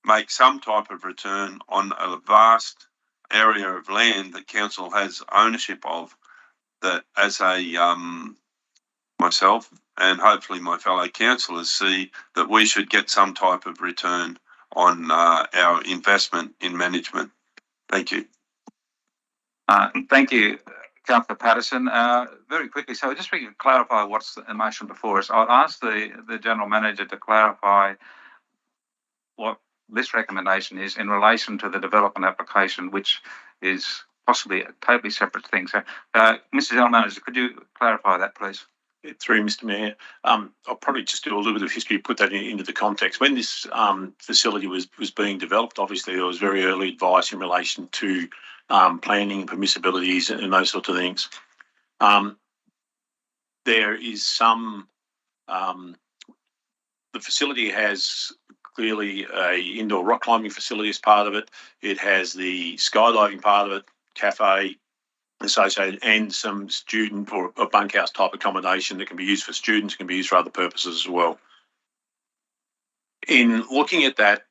D: make some type of return on a vast area of land that council has ownership of, that as a myself and hopefully my fellow councillors see that we should get some type of return on our investment in management. Thank you.
A: Thank you, Councillor Patterson. Very quickly, so just we can clarify what's the motion before us. I'll ask the General Manager to clarify what this recommendation is in relation to the development application, which is possibly a totally separate thing. So, Mr. General Manager, could you clarify that, please?
H: Through Mr. Mayor, I'll probably just do a little bit of history, put that into the context. When this facility was being developed, obviously there was very early advice in relation to planning and permissibilities and those sorts of things. There is some, the facility has clearly a indoor rock climbing facility as part of it. It has the skydiving part of it, cafe associated, and some student or bunkhouse type accommodation that can be used for students, can be used for other purposes as well. In looking at that,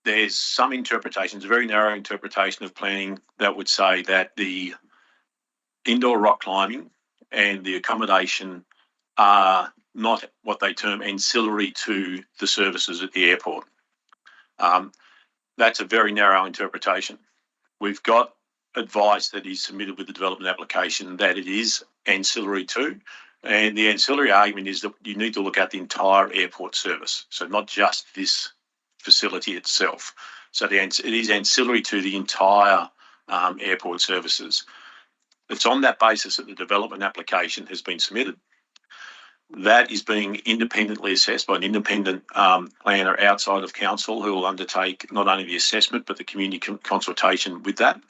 H: there's some interpretations, a very narrow interpretation of planning that would say that the indoor rock climbing and the accommodation are not what they term ancillary to the services at the airport. That's a very narrow interpretation. We've got advice that is submitted with the development application that it is ancillary to, and the ancillary argument is that you need to look at the entire airport service, so not just this facility itself. So it is ancillary to the entire airport services. It's on that basis that the development application has been submitted. That is being independently assessed by an independent planner outside of council, who will undertake not only the assessment but the community consultation with that,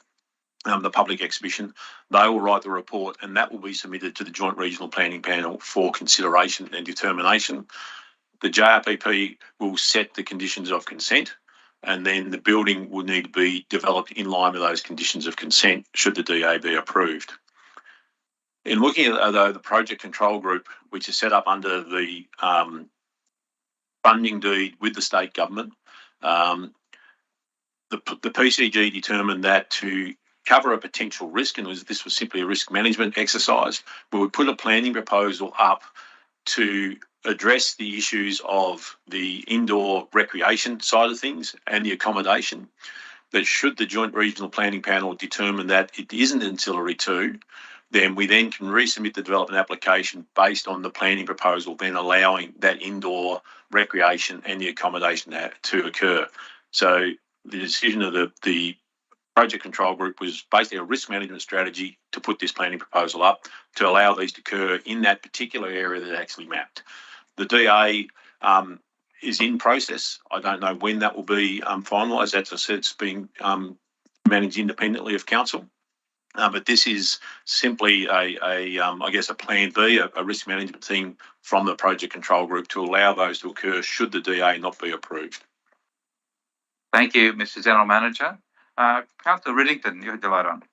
H: the public exhibition. They will write the report, and that will be submitted to the Joint Regional Planning Panel for consideration and determination. The JRPP will set the conditions of consent, and then the building will need to be developed in line with those conditions of consent should the DA be approved. In looking at the project control group, which is set up under the funding deed with the state government, the PCG determined that to cover a potential risk, and this was simply a risk management exercise, we would put a planning proposal up to address the issues of the indoor recreation side of things and the accommodation, that should the Joint Regional Planning Panel determine that it isn't ancillary to, then we then can resubmit the development application based on the planning proposal, then allowing that indoor recreation and the accommodation to occur. So the decision of the project control group was basically a risk management strategy to put this planning proposal up to allow these to occur in that particular area that actually mapped. The DA is in process. I don't know when that will be finalised. As I said, it's being managed independently of council. But this is simply I guess a plan B, a risk management team from the project control group to allow those to occur should the DA not be approved.
A: Thank you, Mr. General Manager. Councillor Riddington, you had the light on.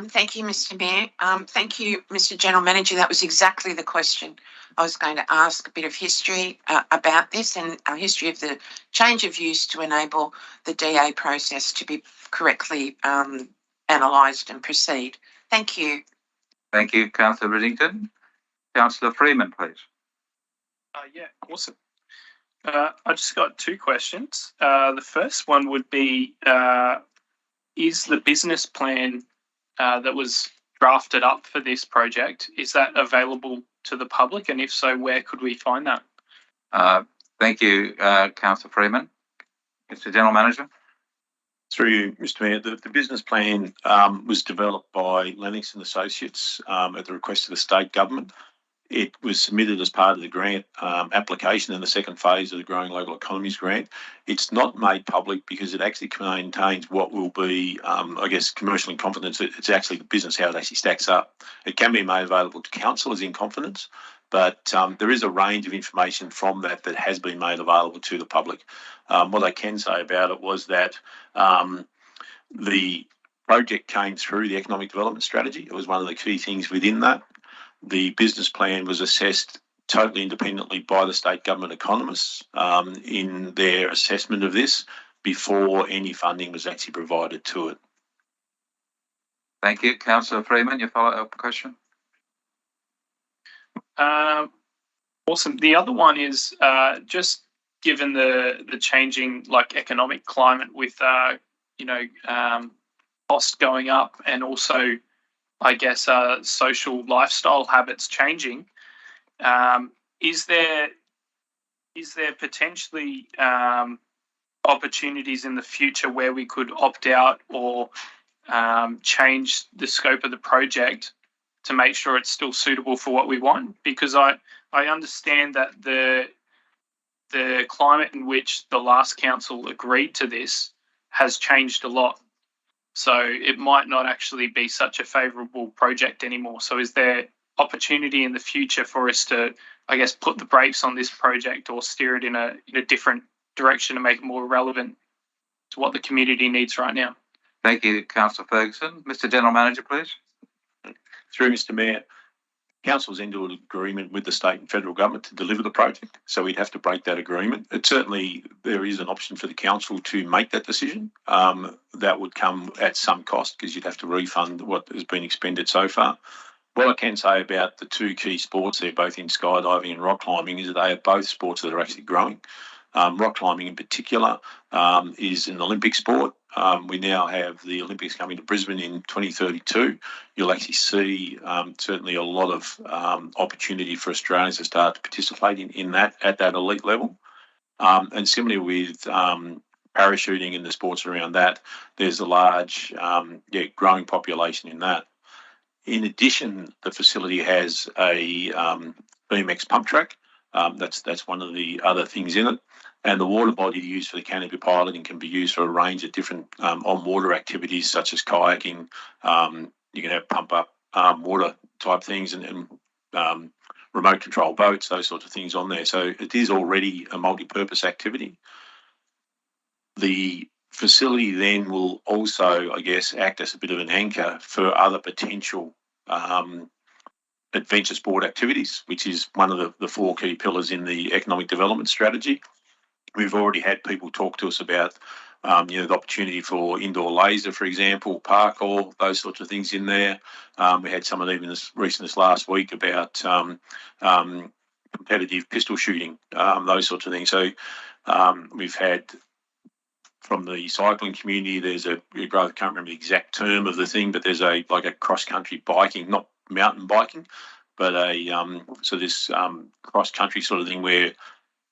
G: Thank you, Mr. Mayor. Thank you, Mr. General Manager. That was exactly the question I was going to ask. A bit of history about this and a history of the change of use to enable the DA process to be correctly analysed and proceed. Thank you.
A: Thank you, Councillor Riddington. Councillor Freeman, please.
J: Yeah, awesome. I just got two questions. The first one would be, is the business plan that was drafted up for this project, is that available to the public? And if so, where could we find that?
A: Thank you, Councillor Freeman. Mr. General Manager.
H: Through you, Mr. Mayor, the business plan was developed by Lennox and Associates at the request of the state government. It was submitted as part of the grant application in the second phase of the Growing Local Economies grant. It's not made public because it actually contains what will be, I guess, commercial in confidence. It's actually the business, how it actually stacks up. It can be made available to councillors in confidence, but there is a range of information from that has been made available to the public. What I can say about it was that the project came through the economic development strategy. It was one of the key things within that. The business plan was assessed totally independently by the state government economists in their assessment of this before any funding was actually provided to it.
A: Thank you. Councillor Freeman, your follow-up question?
J: Awesome. The other one is just given the changing economic climate with cost going up and also I guess social lifestyle habits changing, is there potentially opportunities in the future where we could opt out or change the scope of the project to make sure it's still suitable for what we want? Because I understand that the climate in which the last council agreed to this has changed a lot. So it might not actually be such a favourable project anymore. So is there opportunity in the future for us to, I guess, put the brakes on this project or steer it in a different direction to make it more relevant to what the community needs right now?
A: Thank you, Councillor Ferguson. Mr. General Manager, please.
H: Through Mr. Mayor, council's into an agreement with the state and federal government to deliver the project, so we'd have to break that agreement. Certainly there is an option for the council to make that decision. That would come at some cost because you'd have to refund what has been expended so far. What I can say about the two key sports there, both in skydiving and rock climbing, is that they are both sports that are actually growing. Rock climbing in particular is an Olympic sport. We now have the Olympics coming to Brisbane in 2032. You'll actually see certainly a lot of opportunity for Australians to start to participate in that at that elite level. And similarly with parachuting and the sports around that, there's a large growing population in that. In addition, the facility has a BMX pump track. That's one of the other things in it. And the water body used for the canopy piloting can be used for a range of different on-water activities such as kayaking. You can have pump-up water type things and remote control boats, those sorts of things on there. So it is already a multi-purpose activity. The facility then will also, I guess, act as a bit of an anchor for other potential adventure sport activities, which is one of the four key pillars in the economic development strategy. We've already had people talk to us about the opportunity for indoor laser, for example, parkour, those sorts of things in there. We had someone even as recent as last week about competitive pistol shooting, those sorts of things. So we've had from the cycling community, there's I can't remember the exact term of the thing, but there's a cross-country biking, not mountain biking, but this cross-country sort of thing where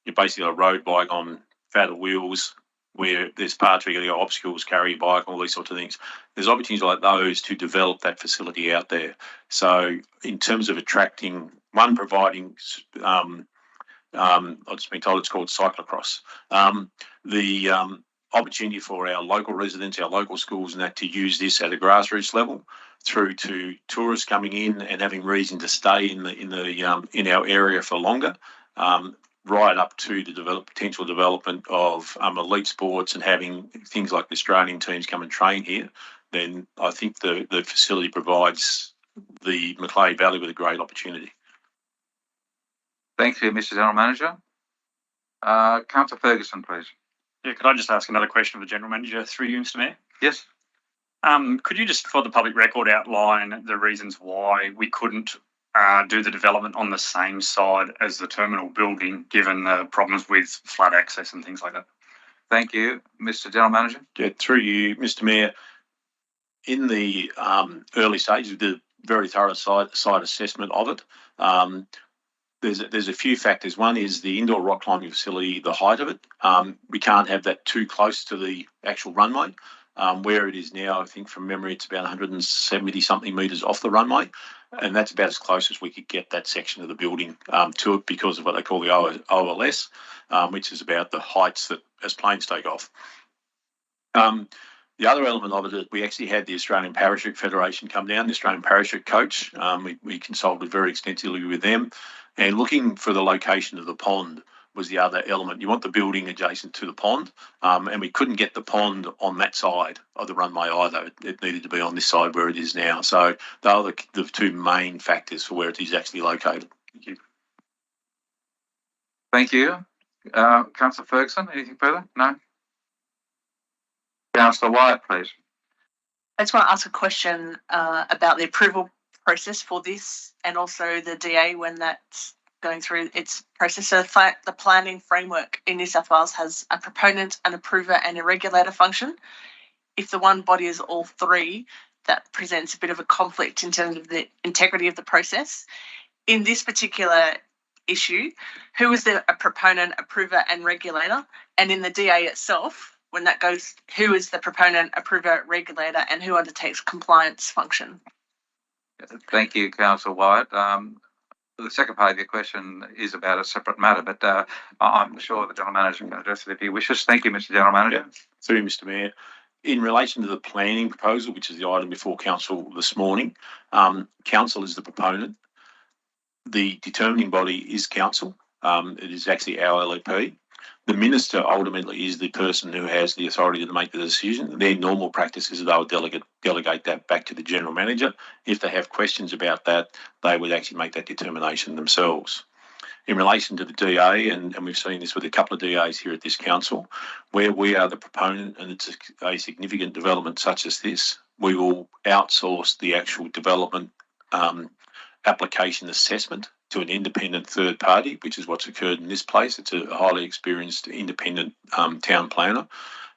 H: you're basically a road bike on fatter wheels where there's parts where you got obstacles, carry your bike, all these sorts of things. There's opportunities like those to develop that facility out there. So in terms of attracting, providing, I've just been told it's called cyclocross. opportunity for our local residents, our local schools and that to use this at a grassroots level through to tourists coming in and having reason to stay in our area for longer, right up to the potential development of elite sports and having things like the Australian teams come and train here. Then I think the facility provides the Macleay Valley with a great opportunity.
A: Thank you, Mr. General Manager. Councillor Ferguson, please.
C: Yeah, could I just ask another question of the General Manager through you, Mr. Mayor?
A: Yes.
C: Could you just, for the public record, outline the reasons why we couldn't do the development on the same side as the terminal building, given the problems with flood access and things like that?
A: Thank you, Mr. General Manager.
H: Yeah, through you, Mr. Mayor. In the early stages, we did a very thorough site assessment of it. There's a few factors. One is the indoor rock climbing facility, the height of it. We can't have that too close to the actual runway. Where it is now, I think from memory, it's about 170 something metres off the runway. And that's about as close as we could get that section of the building to it because of what they call the OLS, which is about the heights that as planes take off. The other element of it is we actually had the Australian Parachute Federation come down, the Australian Parachute Coach. We consulted very extensively with them. And looking for the location of the pond was the other element. You want the building adjacent to the pond, and we couldn't get the pond on that side of the runway either. It needed to be on this side where it is now. So they are the two main factors for where it is actually located. Thank you.
A: Thank you. Councillor Ferguson, anything further? No? Councillor Wyatt, please.
F: I just want to ask a question about the approval process for this and also the DA when that's going through its process. So the planning framework in New South Wales has a proponent, an approver and a regulator function. If the one body is all three, that presents a bit of a conflict in terms of the integrity of the process. In this particular issue, who is a proponent, approver and regulator? And in the DA itself, when that goes, who is the proponent, approver, regulator and who undertakes compliance function?
A: Thank you, Councillor Wyatt. The second part of your question is about a separate matter, but I'm sure the General Manager can address it if he wishes. Thank you, Mr. General Manager.
H: Yeah. Through you, Mr. Mayor. In relation to the planning proposal, which is the item before Council this morning, Council is the proponent. The determining body is Council. It is actually our LEP. The Minister ultimately is the person who has the authority to make the decision. Their normal practice is that they would delegate that back to the General Manager. If they have questions about that, they would actually make that determination themselves. In relation to the DA, and we've seen this with a couple of DAs here at this council, where we are the proponent and it's a significant development such as this, we will outsource the actual development application assessment to an independent third party, which is what's occurred in this place. It's a highly experienced independent town planner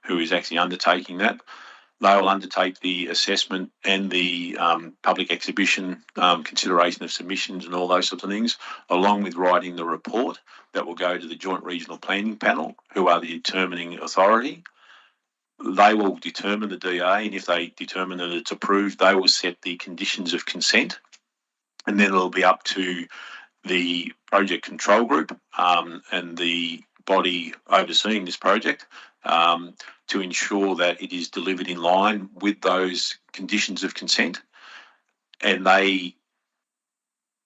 H: who is actually undertaking that. They will undertake the assessment and the public exhibition consideration of submissions and all those sorts of things, along with writing the report that will go to the Joint Regional Planning Panel, who are the determining authority. They will determine the DA, and if they determine that it's approved, they will set the conditions of consent. And then it'll be up to the project control group and the body overseeing this project to ensure that it is delivered in line with those conditions of consent. And they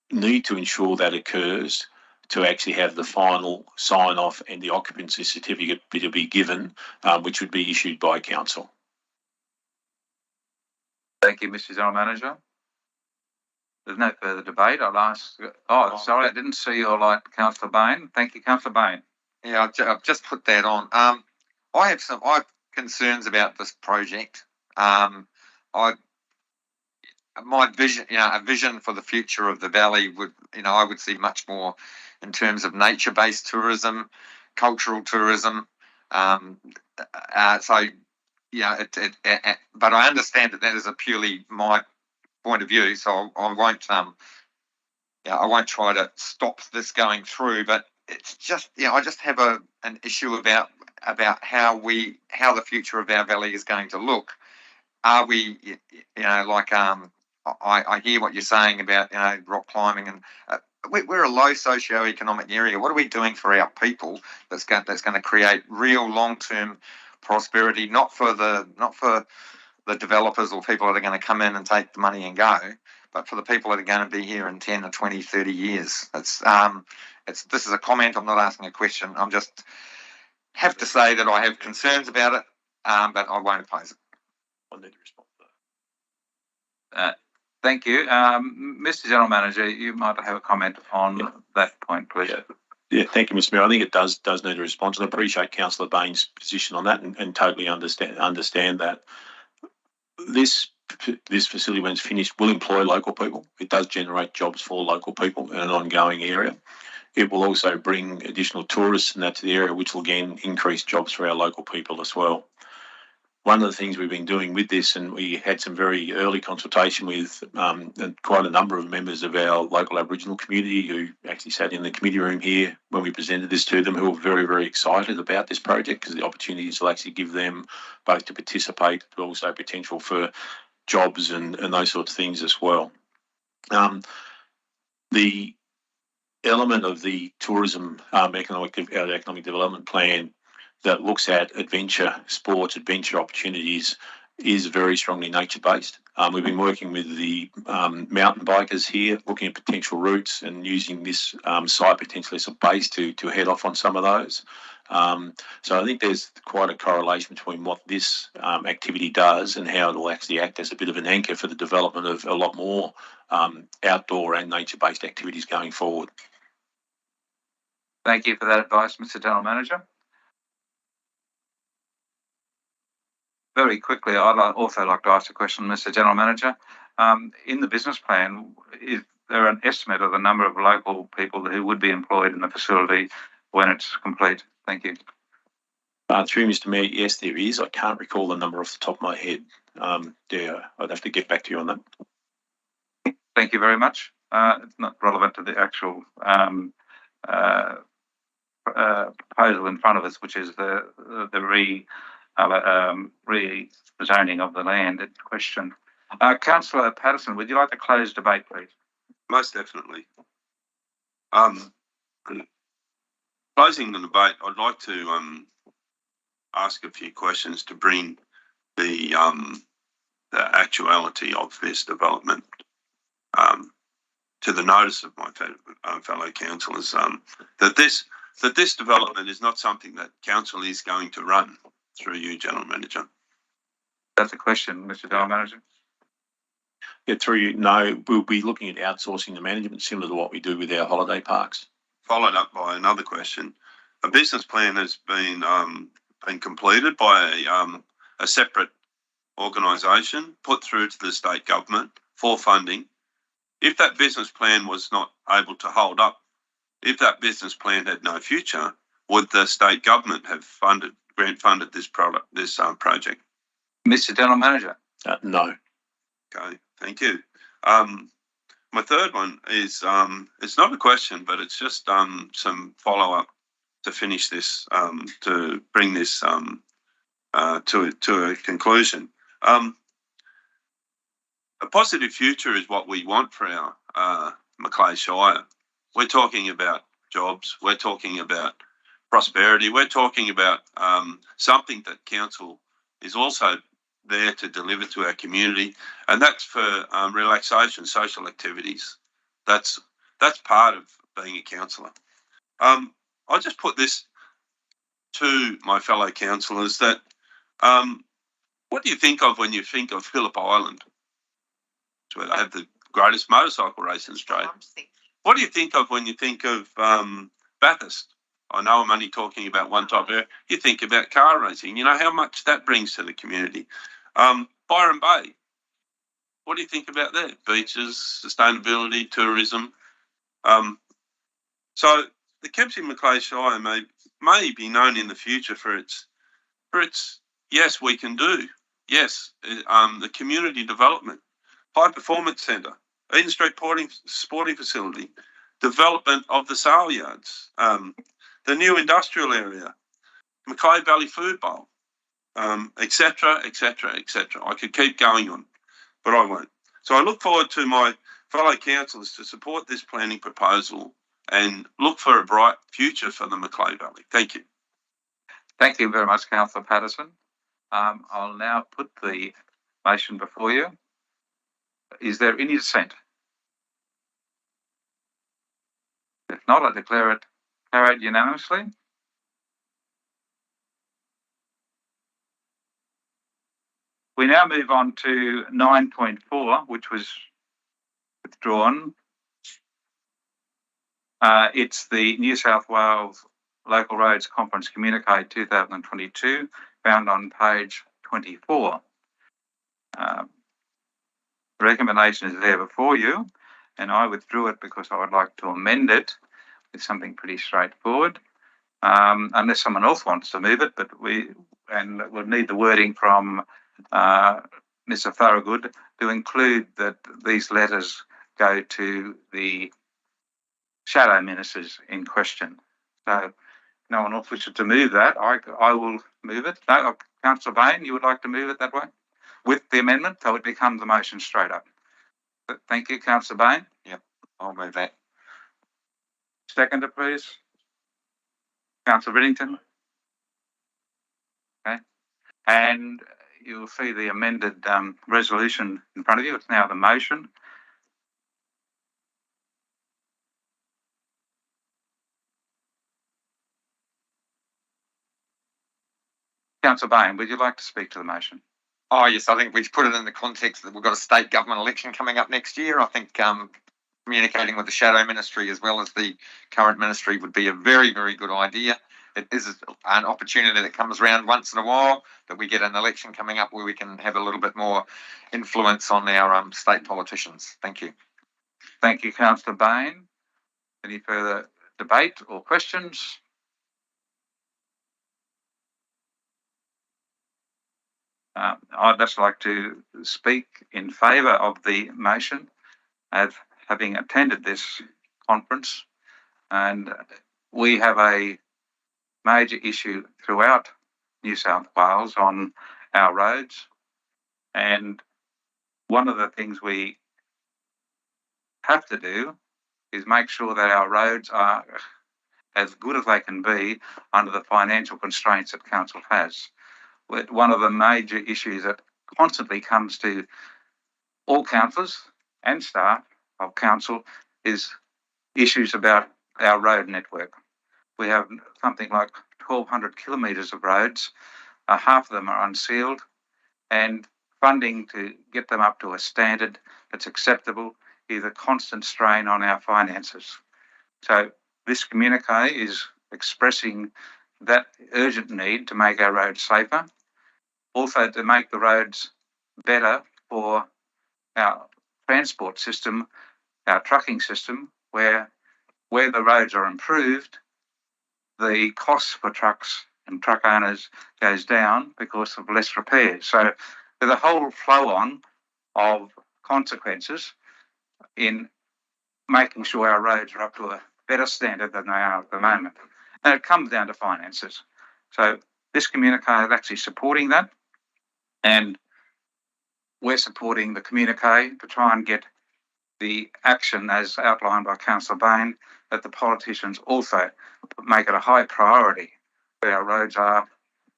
H: need to ensure that occurs to actually have the final sign-off and the occupancy certificate to be given, which would be issued by Council.
A: Thank you, Mr. General Manager. There's no further debate. I'll ask. Oh, sorry, I didn't see your light, Councillor Bain. Thank you, Councillor Bain.
I: Yeah, I've just put that on. I have concerns about this project. My vision, a vision for the future of the valley would, I would see much more in terms of nature-based tourism, cultural tourism. But I understand that is a purely my point of view, so I won't try to stop this going through. But it's just, I just have an issue about how the future of our valley is going to look. Are we, I hear what you're saying about rock climbing, and we're a low socio-economic area. What are we doing for our people that's going to create real long-term prosperity, not for the developers or people that are going to come in and take the money and go, but for the people that are going to be here in 10 or 20, 30 years. This is a comment. I'm not asking a question. I'm just have to say that I have concerns about it, but I won't oppose it.
H: I need to respond to that.
A: Thank you. Mr. General Manager, you might have a comment on that point, please.
H: Yeah, thank you, Mr. Mayor. I think it does need a response, and I appreciate Councillor Bain's position on that, and totally understand that. This facility, when it's finished, will employ local people. It does generate jobs for local people in an ongoing area. It will also bring additional tourists and that to the area, which will again increase jobs for our local people as well. One of the things we've been doing with this, and we had some very early consultation with quite a number of members of our local Aboriginal community who actually sat in the committee room here when we presented this to them, who were very, very excited about this project because the opportunities will actually give them both to participate, but also potential for jobs and those sorts of things as well. The element of the tourism economic development plan that looks at sports, adventure opportunities is very strongly nature-based. We've been working with the mountain bikers here, looking at potential routes and using this site potentially as a base to head off on some of those. So I think there's quite a correlation between what this activity does and how it will actually act as a bit of an anchor for the development of a lot more outdoor and nature-based activities going forward.
A: Thank you for that advice, Mr. General Manager. Very quickly, I'd also like to ask a question, Mr. General Manager. In the business plan, is there an estimate of the number of local people who would be employed in the facility when it's complete? Thank you.
H: Through Mr. Mayor, yes, there is. I can't recall the number off the top of my head. I'd have to get back to you on that.
A: Thank you very much. It's not relevant to the actual proposal in front of us, which is the rezoning of the land in question. Councillor Patterson, would you like to close debate, please?
D: Most definitely. Closing the debate, I'd like to ask a few questions to bring the actuality of this development to the notice of my fellow councillors. That this development is not something that council is going to run through you, General Manager.
A: That's a question, Mr. General Manager.
H: Yeah, through you. No, we'll be looking at outsourcing the management, similar to what we do with our holiday parks.
D: Followed up by another question. A business plan has been completed by a separate organisation put through to the state government for funding. If that business plan was not able to hold up, if that business plan had no future, would the state government have grant funded this project?
A: Mr. General Manager.
H: No.
D: Okay, thank you. My third one is it's not a question, but it's just some follow up to finish this, to bring this to a conclusion. A positive future is what we want for our Macleay Shire. We're talking about jobs. We're talking about prosperity. We're talking about something that council is also there to deliver to our community, and that's for relaxation, social activities. That's part of being a councillor. I'll just put this to my fellow councillors that what do you think of when you think of Phillip Island? It's where they have the greatest motorcycle race in Australia. What do you think of when you think of Bathurst? I know I'm only talking about one type of area. You think about car racing. You know how much that brings to the community. Byron Bay, what do you think about that? Beaches, sustainability, tourism. So the Kempsey Macleay Shire may be known in the future for its yes, we can do. Yes, the community development, high performance centre, Eden Street sporting facility, development of the sale yards, the new industrial area, Macleay Valley Food Bowl, etc., etc., etc. I could keep going on, but I won't. So I look forward to my fellow councillors to support this planning proposal and look for a bright future for the Macleay Valley. Thank you.
A: Thank you very much, Councillor Patterson. I'll now put the motion before you. Is there any dissent? If not, I declare it carried unanimously. We now move on to 9.4, which was withdrawn. It's the New South Wales Local Roads Conference Communique 2022, found on page 24. The recommendation is there before you, and I withdrew it because I would like to amend it with something pretty straightforward. Unless someone else wants to move it, but we'll need the wording from Mr. Thorogood to include that these letters go to the shadow ministers in question. So no one else wishes to move that. I will move it. No, Councillor Bain, you would like to move it that way? With the amendment, so it becomes a motion straight up. Thank you, Councillor Bain.
I: Yep, I'll move that.
A: Seconder, please. Councillor Riddington. Okay. And you'll see the amended resolution in front of you. It's now the motion. Councillor Bain, would you like to speak to the motion?
I: Oh, yes, I think we put it in the context that we've got a state government election coming up next year. I think communicating with the shadow ministry as well as the current ministry would be a very, very good idea. It is an opportunity that comes around once in a while, that we get an election coming up where we can have a little bit more influence on our state politicians. Thank you.
A: Thank you, Councillor Bain. Any further debate or questions? I'd just like to speak in favour of the motion, as having attended this conference, and we have a major issue throughout New South Wales on our roads, and one of the things we have to do is make sure that our roads are as good as they can be under the financial constraints that council has. One of the major issues that constantly comes to all councillors and staff of council is issues about our road network. We have something like 1,200 kilometres of roads. Half of them are unsealed, and funding to get them up to a standard that's acceptable is a constant strain on our finances. So this communique is expressing that urgent need to make our roads safer, also to make the roads better for our transport system, our trucking system, where the roads are improved, the costs for trucks and truck owners goes down because of less repairs. So there's a whole flow on of consequences in making sure our roads are up to a better standard than they are at the moment. And it comes down to finances. So this communique is actually supporting that, and we're supporting the communique to try and get the action as outlined by Councillor Bain, that the politicians also make it a high priority where our roads are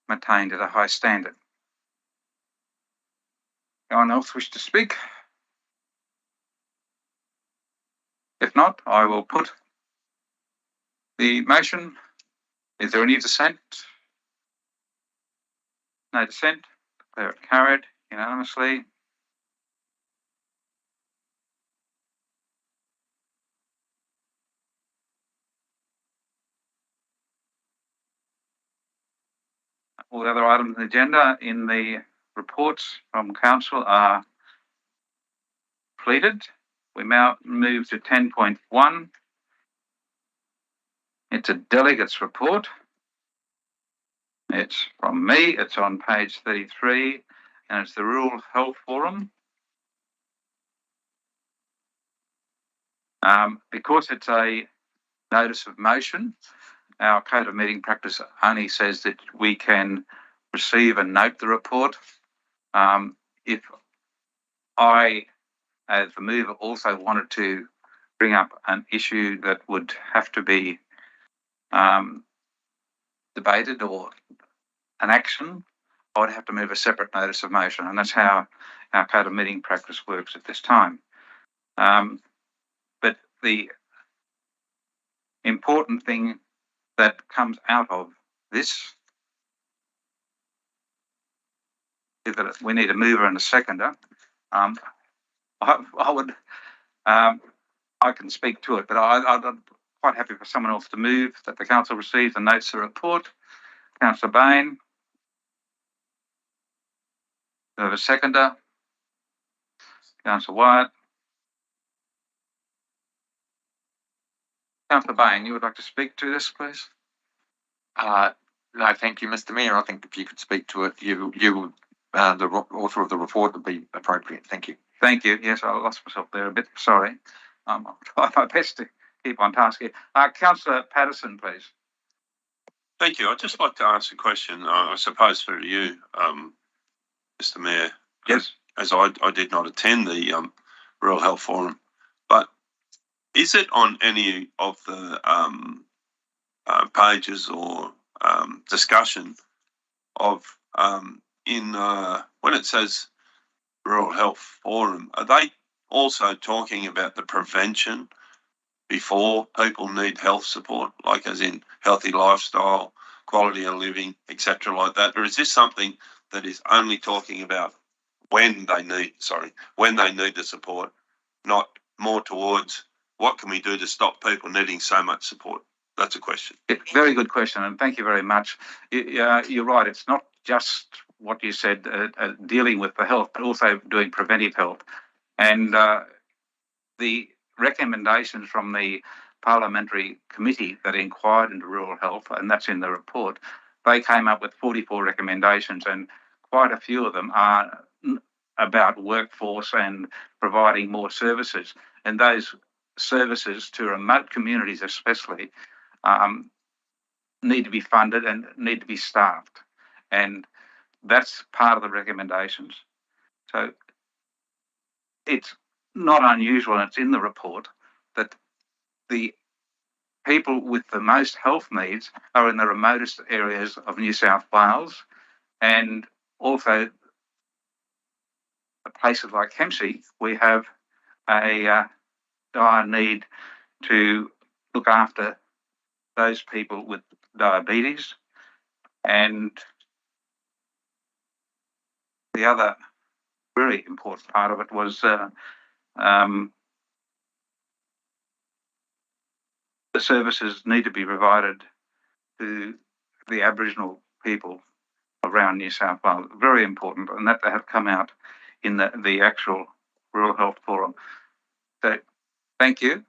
A: maintained at a high standard. Anyone else wish to speak? If not, I will put the motion. Is there any dissent? No dissent. Declare it carried unanimously. All the other items on the agenda in the reports from council are completed. We now move to 10.1. It's a delegates report. It's from me. It's on page 33, and it's the Rural Health Forum. Because it's a notice of motion, our code of meeting practice only says that we can receive and note the report. If I, as the mover, also wanted to bring up an issue that would have to be debated or an action, I would have to move a separate notice of motion, and that's how our code of meeting practice works at this time. But the important thing that comes out of this is that we need a mover and a seconder. I can speak to it, but I'm quite happy for someone else to move that the council receives and notes the report. Councillor Bain. Do I have a seconder? Councillor Wyatt. Councillor Bain, you would like to speak to this, please?
I: No, thank you, Mr. Mayor. I think if you could speak to it, the author of the report would be appropriate. Thank you.
A: Thank you. Yes, I lost myself there a bit. Sorry. I'll try my best to keep on task here. Councillor Patterson, please.
D: Thank you. I'd just like to ask a question, I suppose for you, Mr. Mayor.
A: Yes.
D: As I did not attend the Rural Health Forum, but is it on any of the pages or discussion of when it says Rural Health Forum, are they also talking about the prevention before people need health support, like as in healthy lifestyle, quality of living, etc., like that? Or is this something that is only talking about when they need the support, not more towards what can we do to stop people needing so much support? That's a question.
A: Very good question, and thank you very much. You're right. It's not just what you said, dealing with the health, but also doing preventive health. And the recommendations from the parliamentary committee that inquired into rural health, and that's in the report, they came up with 44 recommendations, and quite a few of them are about workforce and providing more services. And those services to remote communities especially need to be funded and need to be staffed. And that's part of the recommendations. So it's not unusual, and it's in the report, that the people with the most health needs are in the remotest areas of New South Wales, and also places like Kempsey, we have a dire need to look after those people with diabetes. And the other very important part of it was the services need to be provided to the Aboriginal people around New South Wales. Very important, and that they have come out in the actual Rural Health Forum. So thank you.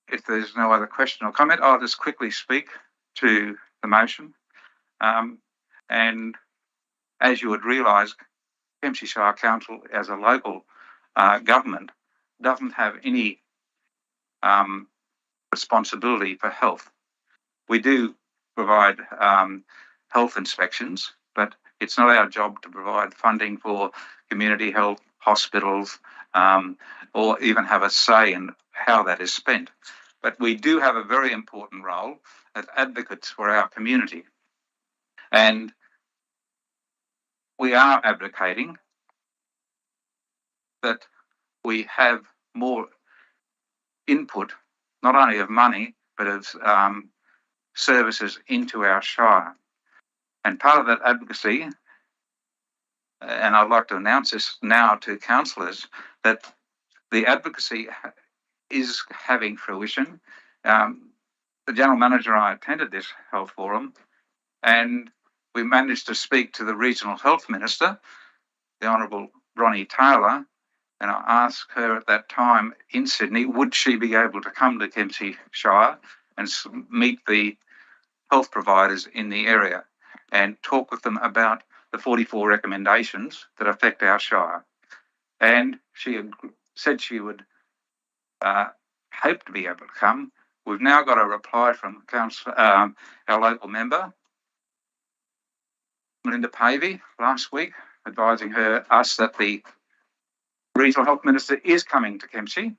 A: If there's no other question or comment, I'll just quickly speak to the motion. And as you would realise, Kempsey Shire Council as a local government doesn't have any responsibility for health. We do provide health inspections, but it's not our job to provide funding for community health, hospitals, or even have a say in how that is spent. But we do have a very important role as advocates for our community. And we are advocating that we have more input, not only of money, but of services into our shire. And part of that advocacy, and I'd like to announce this now to councillors, that the advocacy is having fruition. The General Manager and I attended this health forum, and we managed to speak to the Regional Health Minister, the Honourable Ronnie Taylor, and I asked her at that time in Sydney, would she be able to come to Kempsey Shire and meet the health providers in the area and talk with them about the 44 recommendations that affect our shire. And she said she would hope to be able to come. We've now got a reply from our local member, Melinda Pavey, last week, advising us that the Regional Health Minister is coming to Kempsey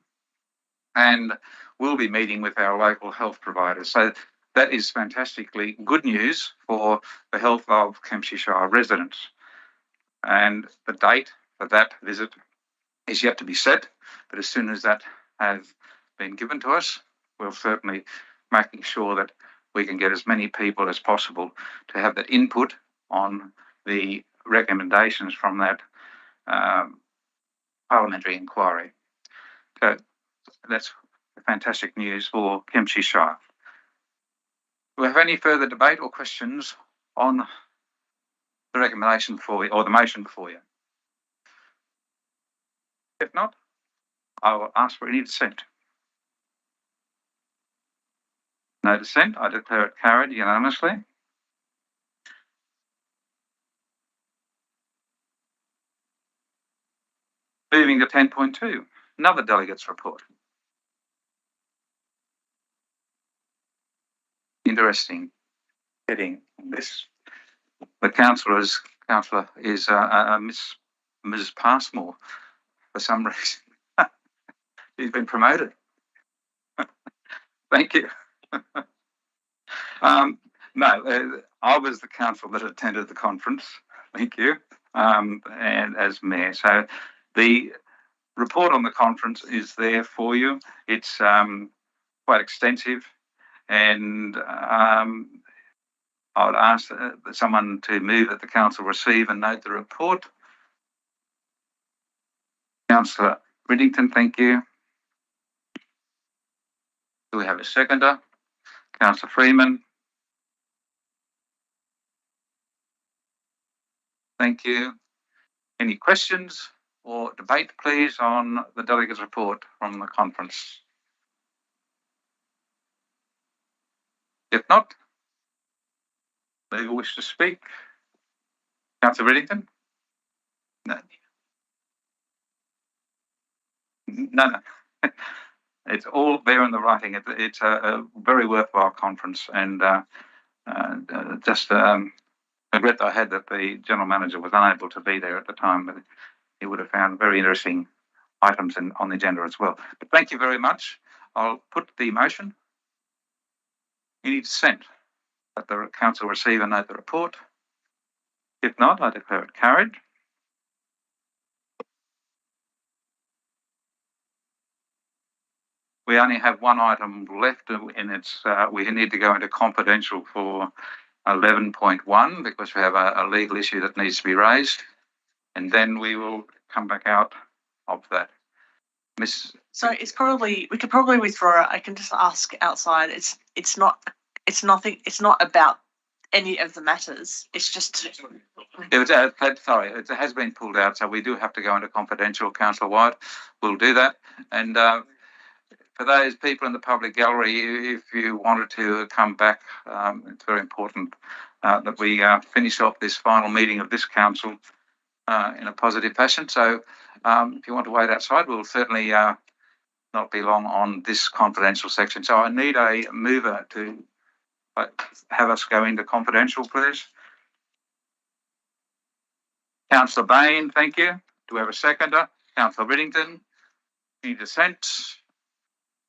A: and will be meeting with our local health providers. So that is fantastically good news for the health of Kempsey Shire residents. And the date for that visit is yet to be set, but as soon as that has been given to us, we'll certainly making sure that we can get as many people as possible to have that input on the recommendations from that parliamentary inquiry. So that's fantastic news for Kempsey Shire. Do we have any further debate or questions on the recommendation for you or the motion before you? If not, I will ask for any dissent. No dissent. I declare it carried unanimously. Moving to 10.2, another delegates report. Interesting heading. This, the councillor is Mrs. Passmore for some reason. She's been promoted. Thank you. No, I was the councillor that attended the conference. Thank you. And as mayor, so the report on the conference is there for you. It's quite extensive, and I would ask someone to move that the council receive and note the report. Councillor Riddington, thank you. Do we have a seconder? Councillor Freeman. Thank you. Any questions or debate, please, on the delegates' report from the conference? If not, legal wish to speak. Councillor Riddington? No. No. It's all there in the writing. It's a very worthwhile conference, and just regret I had that the general manager was unable to be there at the time, but he would have found very interesting items on the agenda as well. But thank you very much. I'll put the motion. Any dissent that the council receive and note the report? If not, I declare it carried. We only have one item left, and it's we need to go into confidential for 11.1 because we have a legal issue that needs to be raised, and then we will come back out of that. Miss.
F: So it's probably, we could probably withdraw it. I can just ask outside. It's not about any of the matters. It's just.
A: Sorry, it has been pulled out, so we do have to go into confidential. Councillor White, we'll do that, and. For those people in the public gallery, if you wanted to come back, it's very important that we finish off this final meeting of this council in a positive fashion. So if you want to wait outside, we'll certainly not be long on this confidential section. So I need a mover to have us go into confidential, please. Councillor Bain, thank you. Do we have a seconder? Councillor Riddington, any dissent?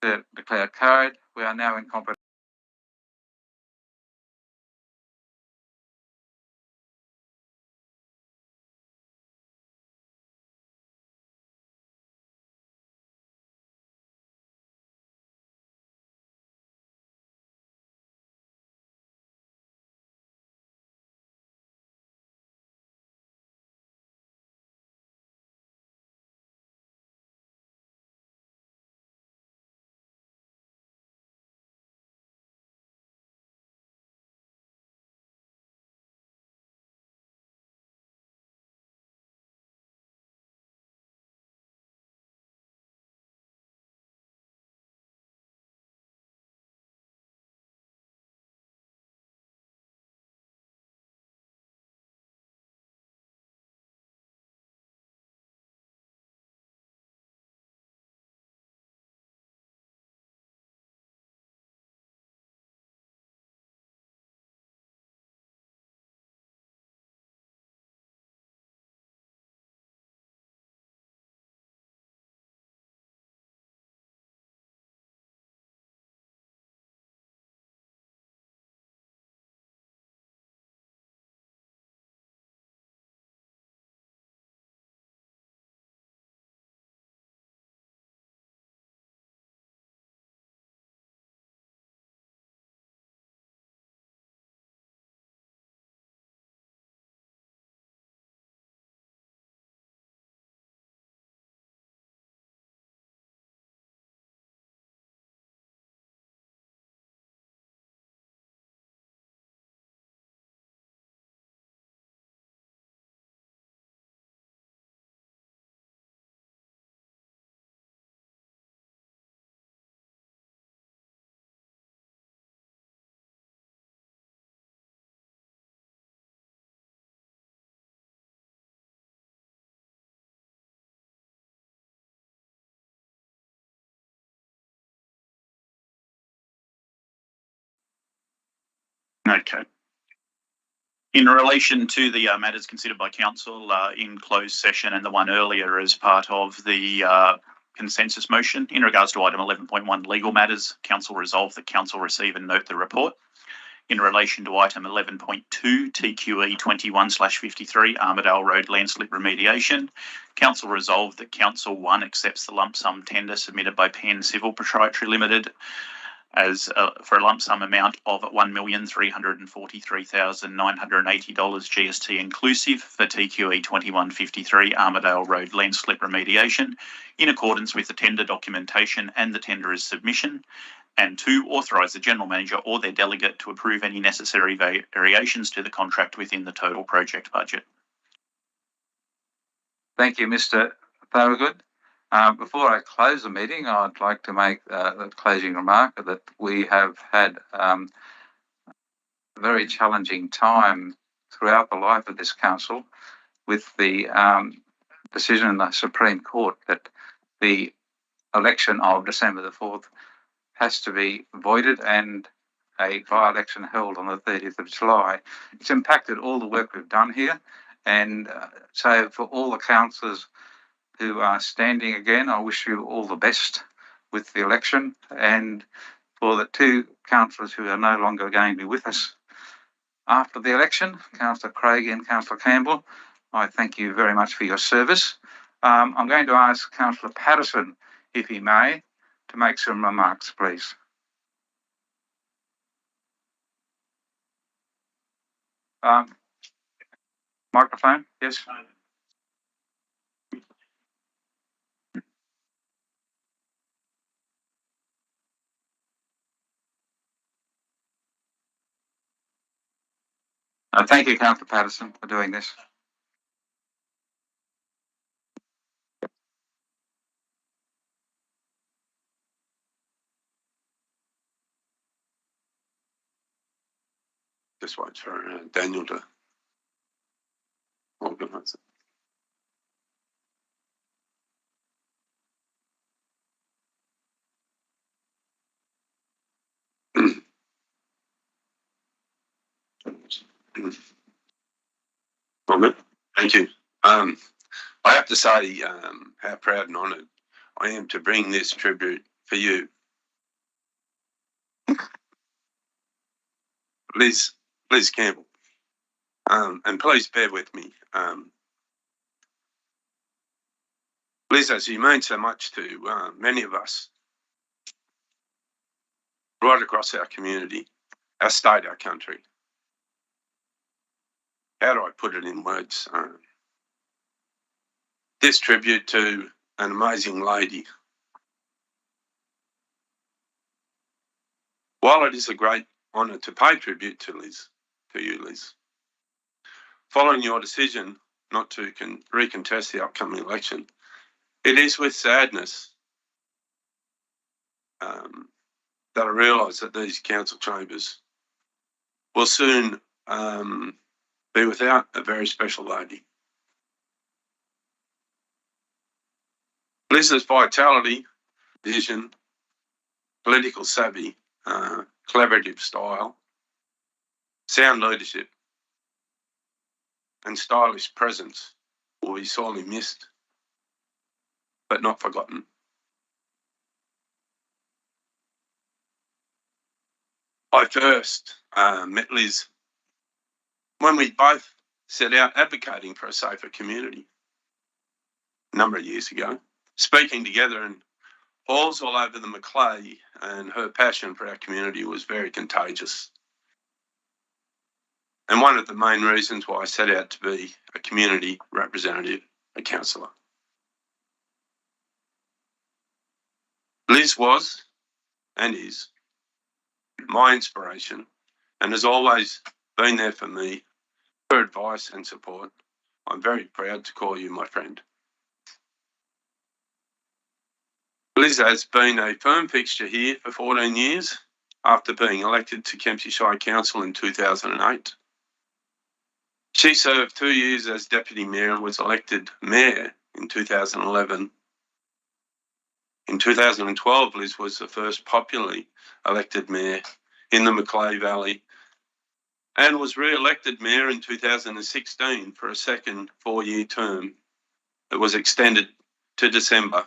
A: Declare carried. We are now in confidential.
C: Okay.
K: In relation to the matters considered by council in closed session and the one earlier as part of the consensus motion, in regards to item 11.1 legal matters, council resolved that council receive and note the report. In relation to item 11.2 TQE 21/53 Armidale Road Landslip remediation, council resolved that council 1 accepts the lump sum tender submitted by Penn Civil Proprietary Limited as for a lump sum amount of $1,343,980 GST inclusive for TQE 21/53 Armidale Road Landslip remediation in accordance with the tender documentation and the tenderer's submission. And 2, authorise the General Manager or their delegate to approve any necessary variations to the contract within the total project budget.
A: Thank you, Mr. Thorogood. Before I close the meeting, I'd like to make the closing remark that we have had a very challenging time throughout the life of this council with the decision in the Supreme Court that the election of December the 4th has to be voided and a by-election held on the 30th of July. It's impacted all the work we've done here. And so for all the councillors who are standing again, I wish you all the best with the election. And for the 2 councillors who are no longer going to be with us after the election, Councillor Craigie and Councillor Campbell, I thank you very much for your service. I'm going to ask Councillor Patterson, if he may, to make some remarks, please. Microphone, yes. Thank you, Councillor Patterson, for doing this.
D: Just wait for Daniel to organise it. Thank you. I have to say how proud and honoured I am to bring this tribute for you. Liz Campbell, and please bear with me. Liz, as you mean so much to many of us right across our community, our state, our country. How do I put it in words? This tribute to an amazing lady. While it is a great honour to pay tribute to you, Liz, following your decision not to recontest the upcoming election, it is with sadness that I realise that these council chambers will soon be without a very special lady. Liz's vitality, vision, political savvy, collaborative style, sound leadership, and stylish presence will be sorely missed, but not forgotten. I first met Liz when we both set out advocating for a safer community a number of years ago, speaking together in halls all over the Macleay, and her passion for our community was very contagious. And one of the main reasons why I set out to be a community representative, a councillor. Liz was and is my inspiration and has always been there for me, for advice and support. I'm very proud to call you my friend. Liz has been a firm fixture here for 14 years after being elected to Kempsey Shire Council in 2008. She served 2 years as Deputy Mayor and was elected Mayor in 2011. In 2012, Liz was the first popularly elected Mayor in the Macleay Valley and was re-elected mayor in 2016 for a second 4-year term that was extended to December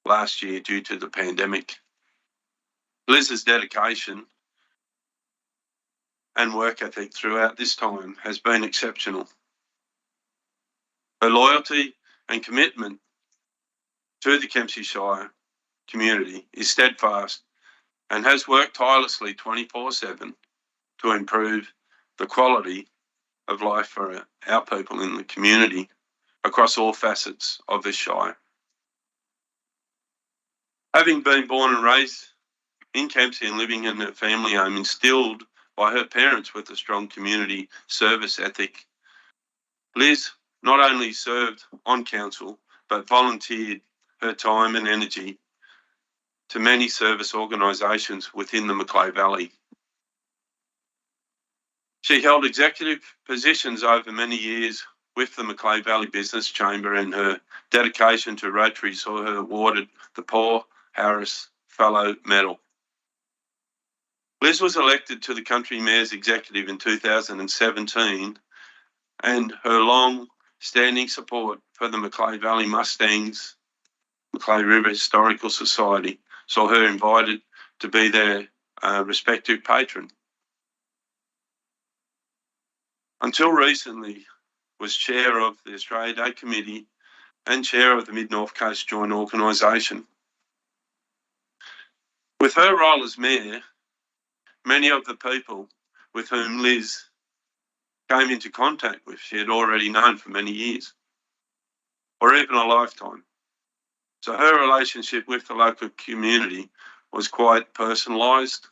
D: last year due to the pandemic. Liz's dedication and work ethic throughout this time has been exceptional. Her loyalty and commitment to the Kempsey Shire community is steadfast and has worked tirelessly 24/7 to improve the quality of life for our people in the community across all facets of this shire. Having been born and raised in Kempsey and living in a family home instilled by her parents with a strong community service ethic, Liz not only served on council but volunteered her time and energy to many service organisations within the Macleay Valley. She held executive positions over many years with the Macleay Valley Business Chamber, and her dedication to Rotary saw her awarded the Paul Harris Fellow Medal. Liz was elected to the Country Mayor's Executive in 2017, and her long-standing support for the Macleay Valley Mustangs, Macleay River Historical Society, saw her invited to be their respective patron. Until recently, was chair of the Australia Day Committee and chair of the Mid-North Coast Joint Organisation. With her role as mayor, many of the people with whom Liz came into contact with, she had already known for many years, or even a lifetime. So her relationship with the local community was quite personalised,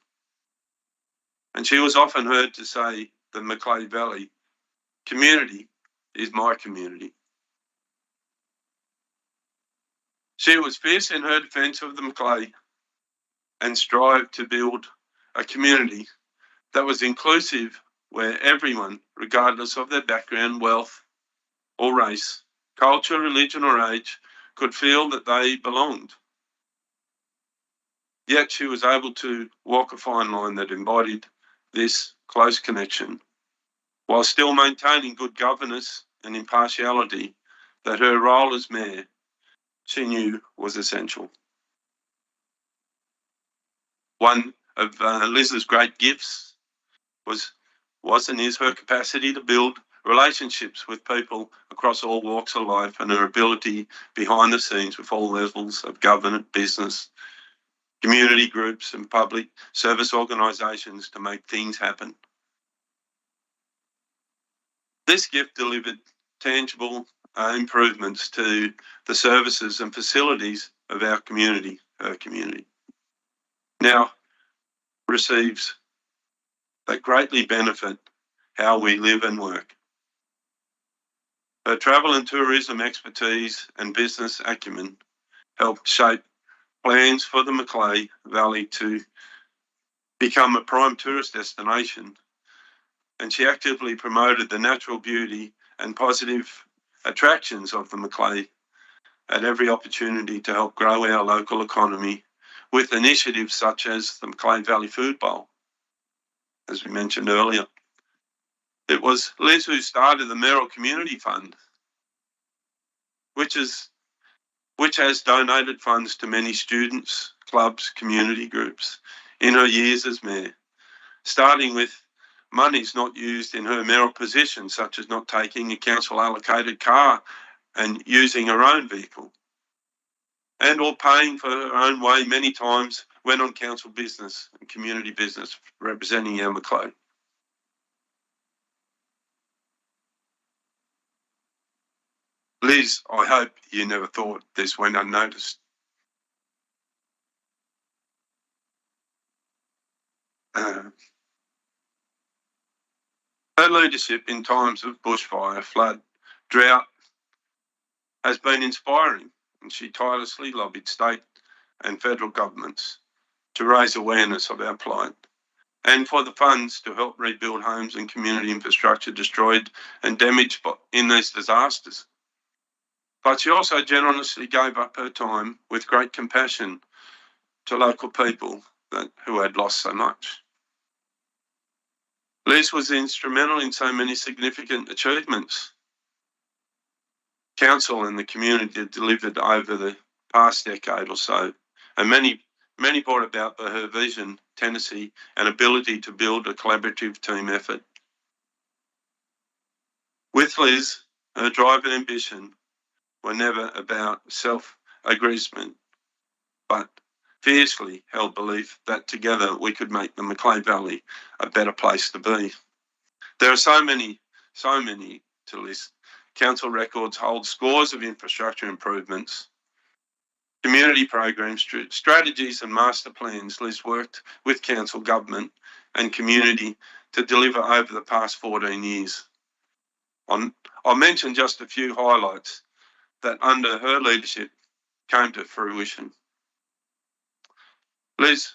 D: and she was often heard to say the Macleay Valley community is my community. She was fierce in her defence of the Macleay and strived to build a community that was inclusive, where everyone, regardless of their background, wealth or race, culture, religion or age, could feel that they belonged. Yet she was able to walk a fine line that embodied this close connection, while still maintaining good governance and impartiality that her role as mayor she knew was essential. One of Liz's great gifts was and is her capacity to build relationships with people across all walks of life, and her ability behind the scenes with all levels of government, business, community groups and public service organisations to make things happen. This gift delivered tangible improvements to the services and facilities of our community, her community. Now receives that greatly benefit how we live and work. Her travel and tourism expertise and business acumen helped shape plans for the Macleay Valley to become a prime tourist destination, and she actively promoted the natural beauty and positive attractions of the Macleay at every opportunity to help grow our local economy with initiatives such as the Macleay Valley Food Bowl, as we mentioned earlier. It was Liz who started the Merrill Community Fund, which has donated funds to many students, clubs, community groups in her years as mayor, starting with monies not used in her mayoral position, such as not taking a council allocated car and using her own vehicle, and or paying for her own way many times when on council business and community business representing our Macleay. Liz, I hope you never thought this went unnoticed. Her leadership in times of bushfire, flood, drought has been inspiring, and she tirelessly lobbied state and federal governments to raise awareness of our plight and for the funds to help rebuild homes and community infrastructure destroyed and damaged in these disasters. But she also generously gave up her time with great compassion to local people who had lost so much. Liz was instrumental in so many significant achievements council and the community delivered over the past decade or so, and many brought about by her vision, tenacity, and ability to build a collaborative team effort. With Liz, her drive and ambition were never about self-aggrandizement, but fiercely held belief that together we could make the Macleay Valley a better place to be. There are so many to list. Council records hold scores of infrastructure improvements, community programs, strategies and master plans Liz worked with council, government and community to deliver over the past 14 years. I'll mention just a few highlights that under her leadership came to fruition. Liz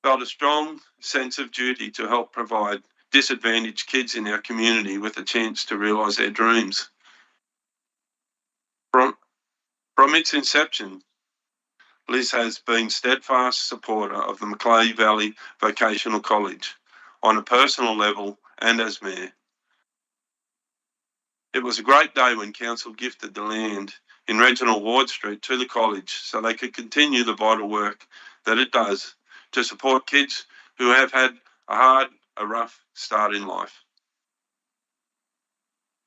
D: felt a strong sense of duty to help provide disadvantaged kids in our community with a chance to realise their dreams. From its inception, Liz has been steadfast supporter of the Macleay Valley Vocational College on a personal level and as mayor. It was a great day when council gifted the land in Reginald Ward Street to the college so they could continue the vital work that it does to support kids who have had a rough start in life.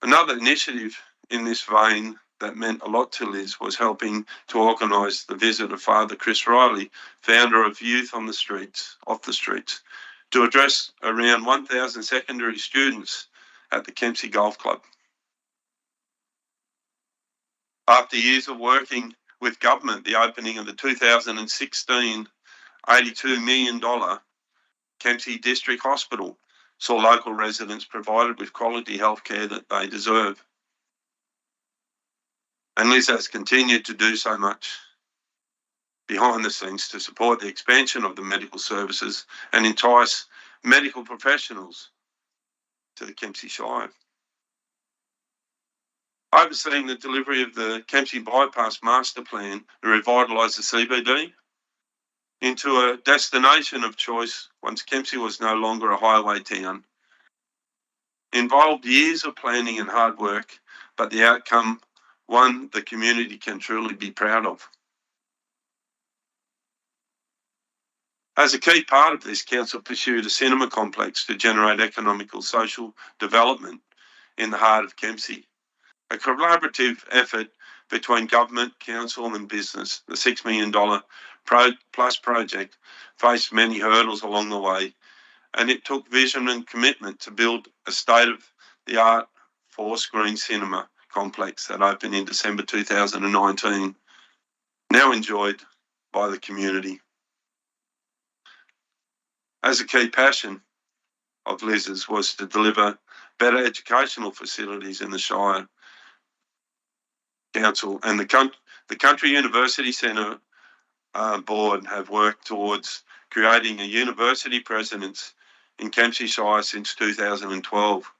D: Another initiative in this vein that meant a lot to Liz was helping to organise the visit of Father Chris Riley, founder of Youth on the Streets, off the Streets, to address around 1,000 secondary students at the Kempsey Golf Club. After years of working with government, the opening of the 2016 $82 million Kempsey District Hospital saw local residents provided with quality healthcare that they deserve. And Liz has continued to do so much behind the scenes to support the expansion of the medical services and entice medical professionals to the Kempsey Shire. Overseeing the delivery of the Kempsey Bypass Master Plan to revitalise the CBD into a destination of choice once Kempsey was no longer a highway town. Involved years of planning and hard work, but the outcome one the community can truly be proud of. As a key part of this, council pursued a cinema complex to generate economical social development in the heart of Kempsey. A collaborative effort between government, council and business, the $6 million plus project faced many hurdles along the way, and it took vision and commitment to build a state-of-the-art 4-screen cinema complex that opened in December 2019, now enjoyed by the community. As a key passion of Liz's was to deliver better educational facilities in the Shire Council, and the Country University Centre board have worked towards creating a university presence in Kempsey Shire since 2012.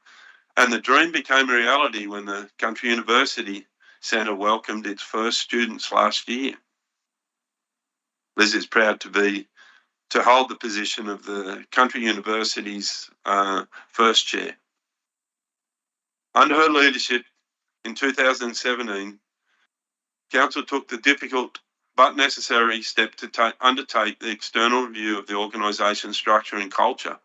D: And the dream became a reality when the Country University Centre welcomed its first students last year. Liz is proud to hold the position of the Country University's first chair. Under her leadership in 2017, Council took the difficult but necessary step to undertake the external review of the organisation's structure and culture.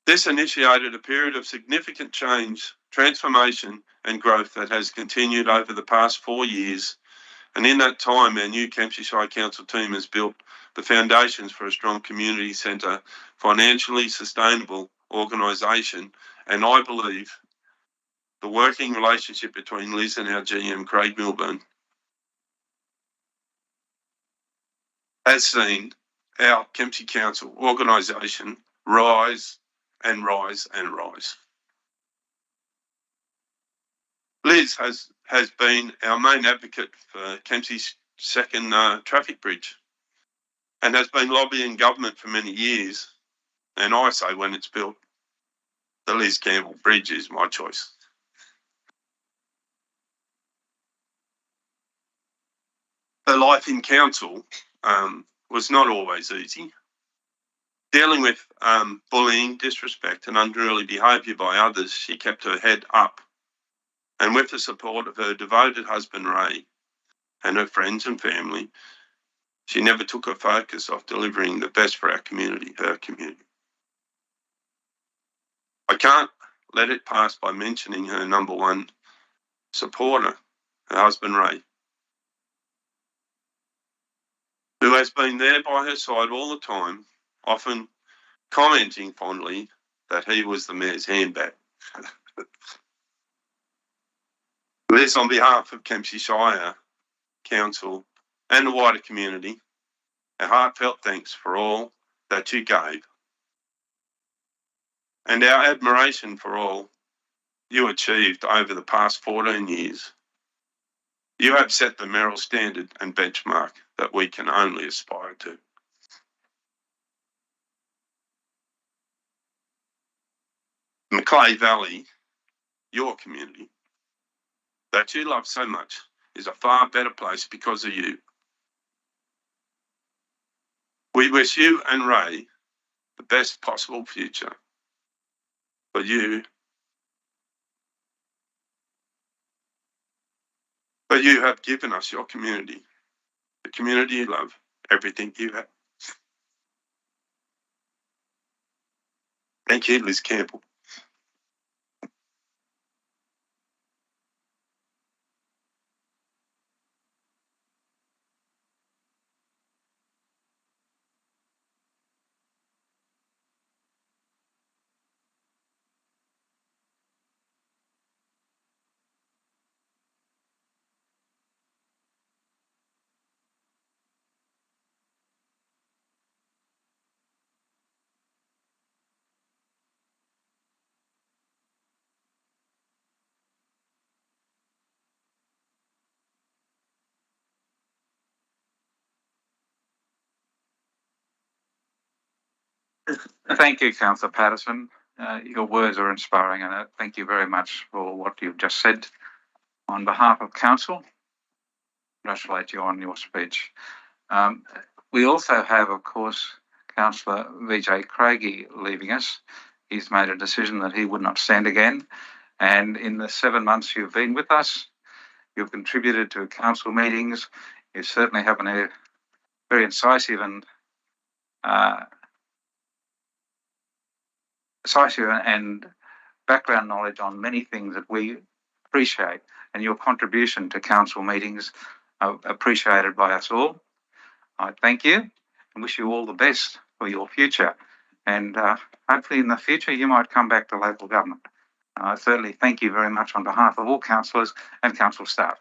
D: This initiated a period of significant change, transformation and growth that has continued over the past 4 years. And in that time, our new Kempsey Shire Council team has built the foundations for a strong community centre, financially sustainable organisation, and I believe the working relationship between Liz and our GM, Craig Milburn, has seen our Kempsey Council organisation rise and rise and rise. Liz has been our main advocate for Kempsey's second traffic bridge and has been lobbying government for many years. And I say when it's built, the Liz Campbell Bridge is my choice. Her life in council was not always easy. Dealing with bullying, disrespect and unruly behaviour by others, she kept her head up. And with the support of her devoted husband, Ray, and her friends and family, she never took her focus off delivering the best for our community, her community. I can't let it pass by mentioning her number one supporter, her husband, Ray, who has been there by her side all the time, often commenting fondly that he was the mayor's handbag. This, on behalf of Kempsey Shire Council and the wider community, a heartfelt thanks for all that you gave and our admiration for all you achieved over the past 14 years. You have set the mayoral standard and benchmark that we can only aspire to. Macleay Valley, your community, that you love so much, is a far better place because of you. We wish you and Ray the best possible future for you. But you have given us your community, the community you love, everything you have. Thank you, Liz Campbell.
A: Thank you, Councillor Patterson. Your words are inspiring, and thank you very much for what you've just said. On behalf of Council, congratulate you on your speech. We also have, of course, Councillor VJ Craigie leaving us. He's made a decision that he would not stand again. And in the 7 months you've been with us, you've contributed to council meetings. You certainly have a very incisive and background knowledge on many things that we appreciate, and your contribution to council meetings are appreciated by us all. I thank you and wish you all the best for your future, and hopefully in the future you might come back to local government. I certainly thank you very much on behalf of all councillors and council staff.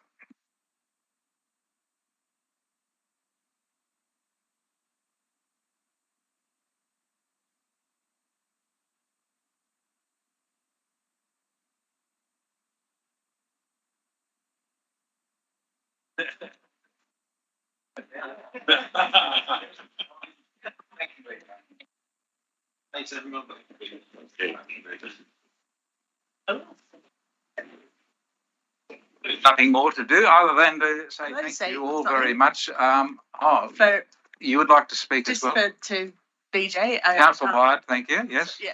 D: Thanks, everyone.
A: There's nothing more to do other than to say thank you all very much. You would like to speak as well?
F: Just to BJ.
A: Councillor Wyatt, thank you. Yes.
F: Yeah.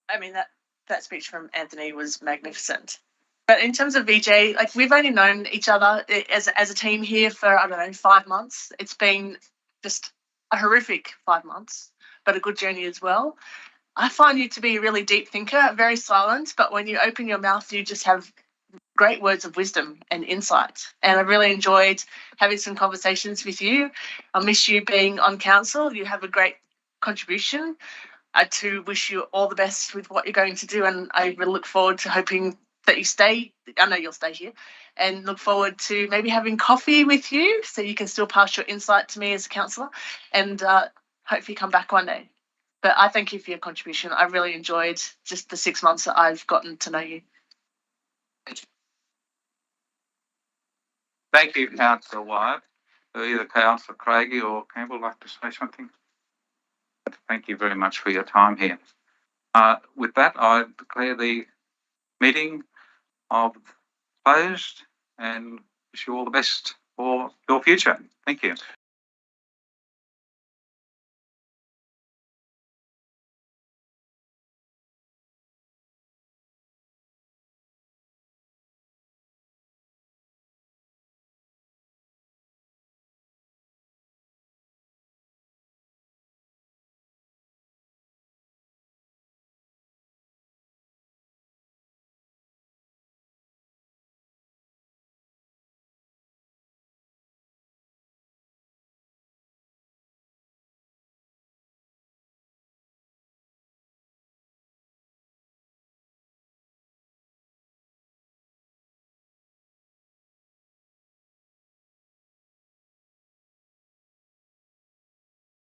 F: I mean, that speech from Anthony was magnificent. But in terms of VJ, like, we've only known each other as a team here for, I don't know, 5 months. It's been just a horrific 5 months, but a good journey as well. I find you to be a really deep thinker, very silent, but when you open your mouth, you just have great words of wisdom and insight. And I really enjoyed having some conversations with you. I miss you being on council. You have a great contribution. To wish you all the best with what you're going to do, and I really look forward to hoping that you stay. I know you'll stay here, and look forward to maybe having coffee with you so you can still pass your insight to me as a councillor, and hopefully come back one day. But I thank you for your contribution. I really enjoyed just the 6 months that I've gotten to know you.
A: Thank you, Councillor Wyatt. Either Councillor Craigie or Campbell like to say something? Thank you very much for your time here. With that, I declare the meeting closed and wish you all the best for your future. Thank you.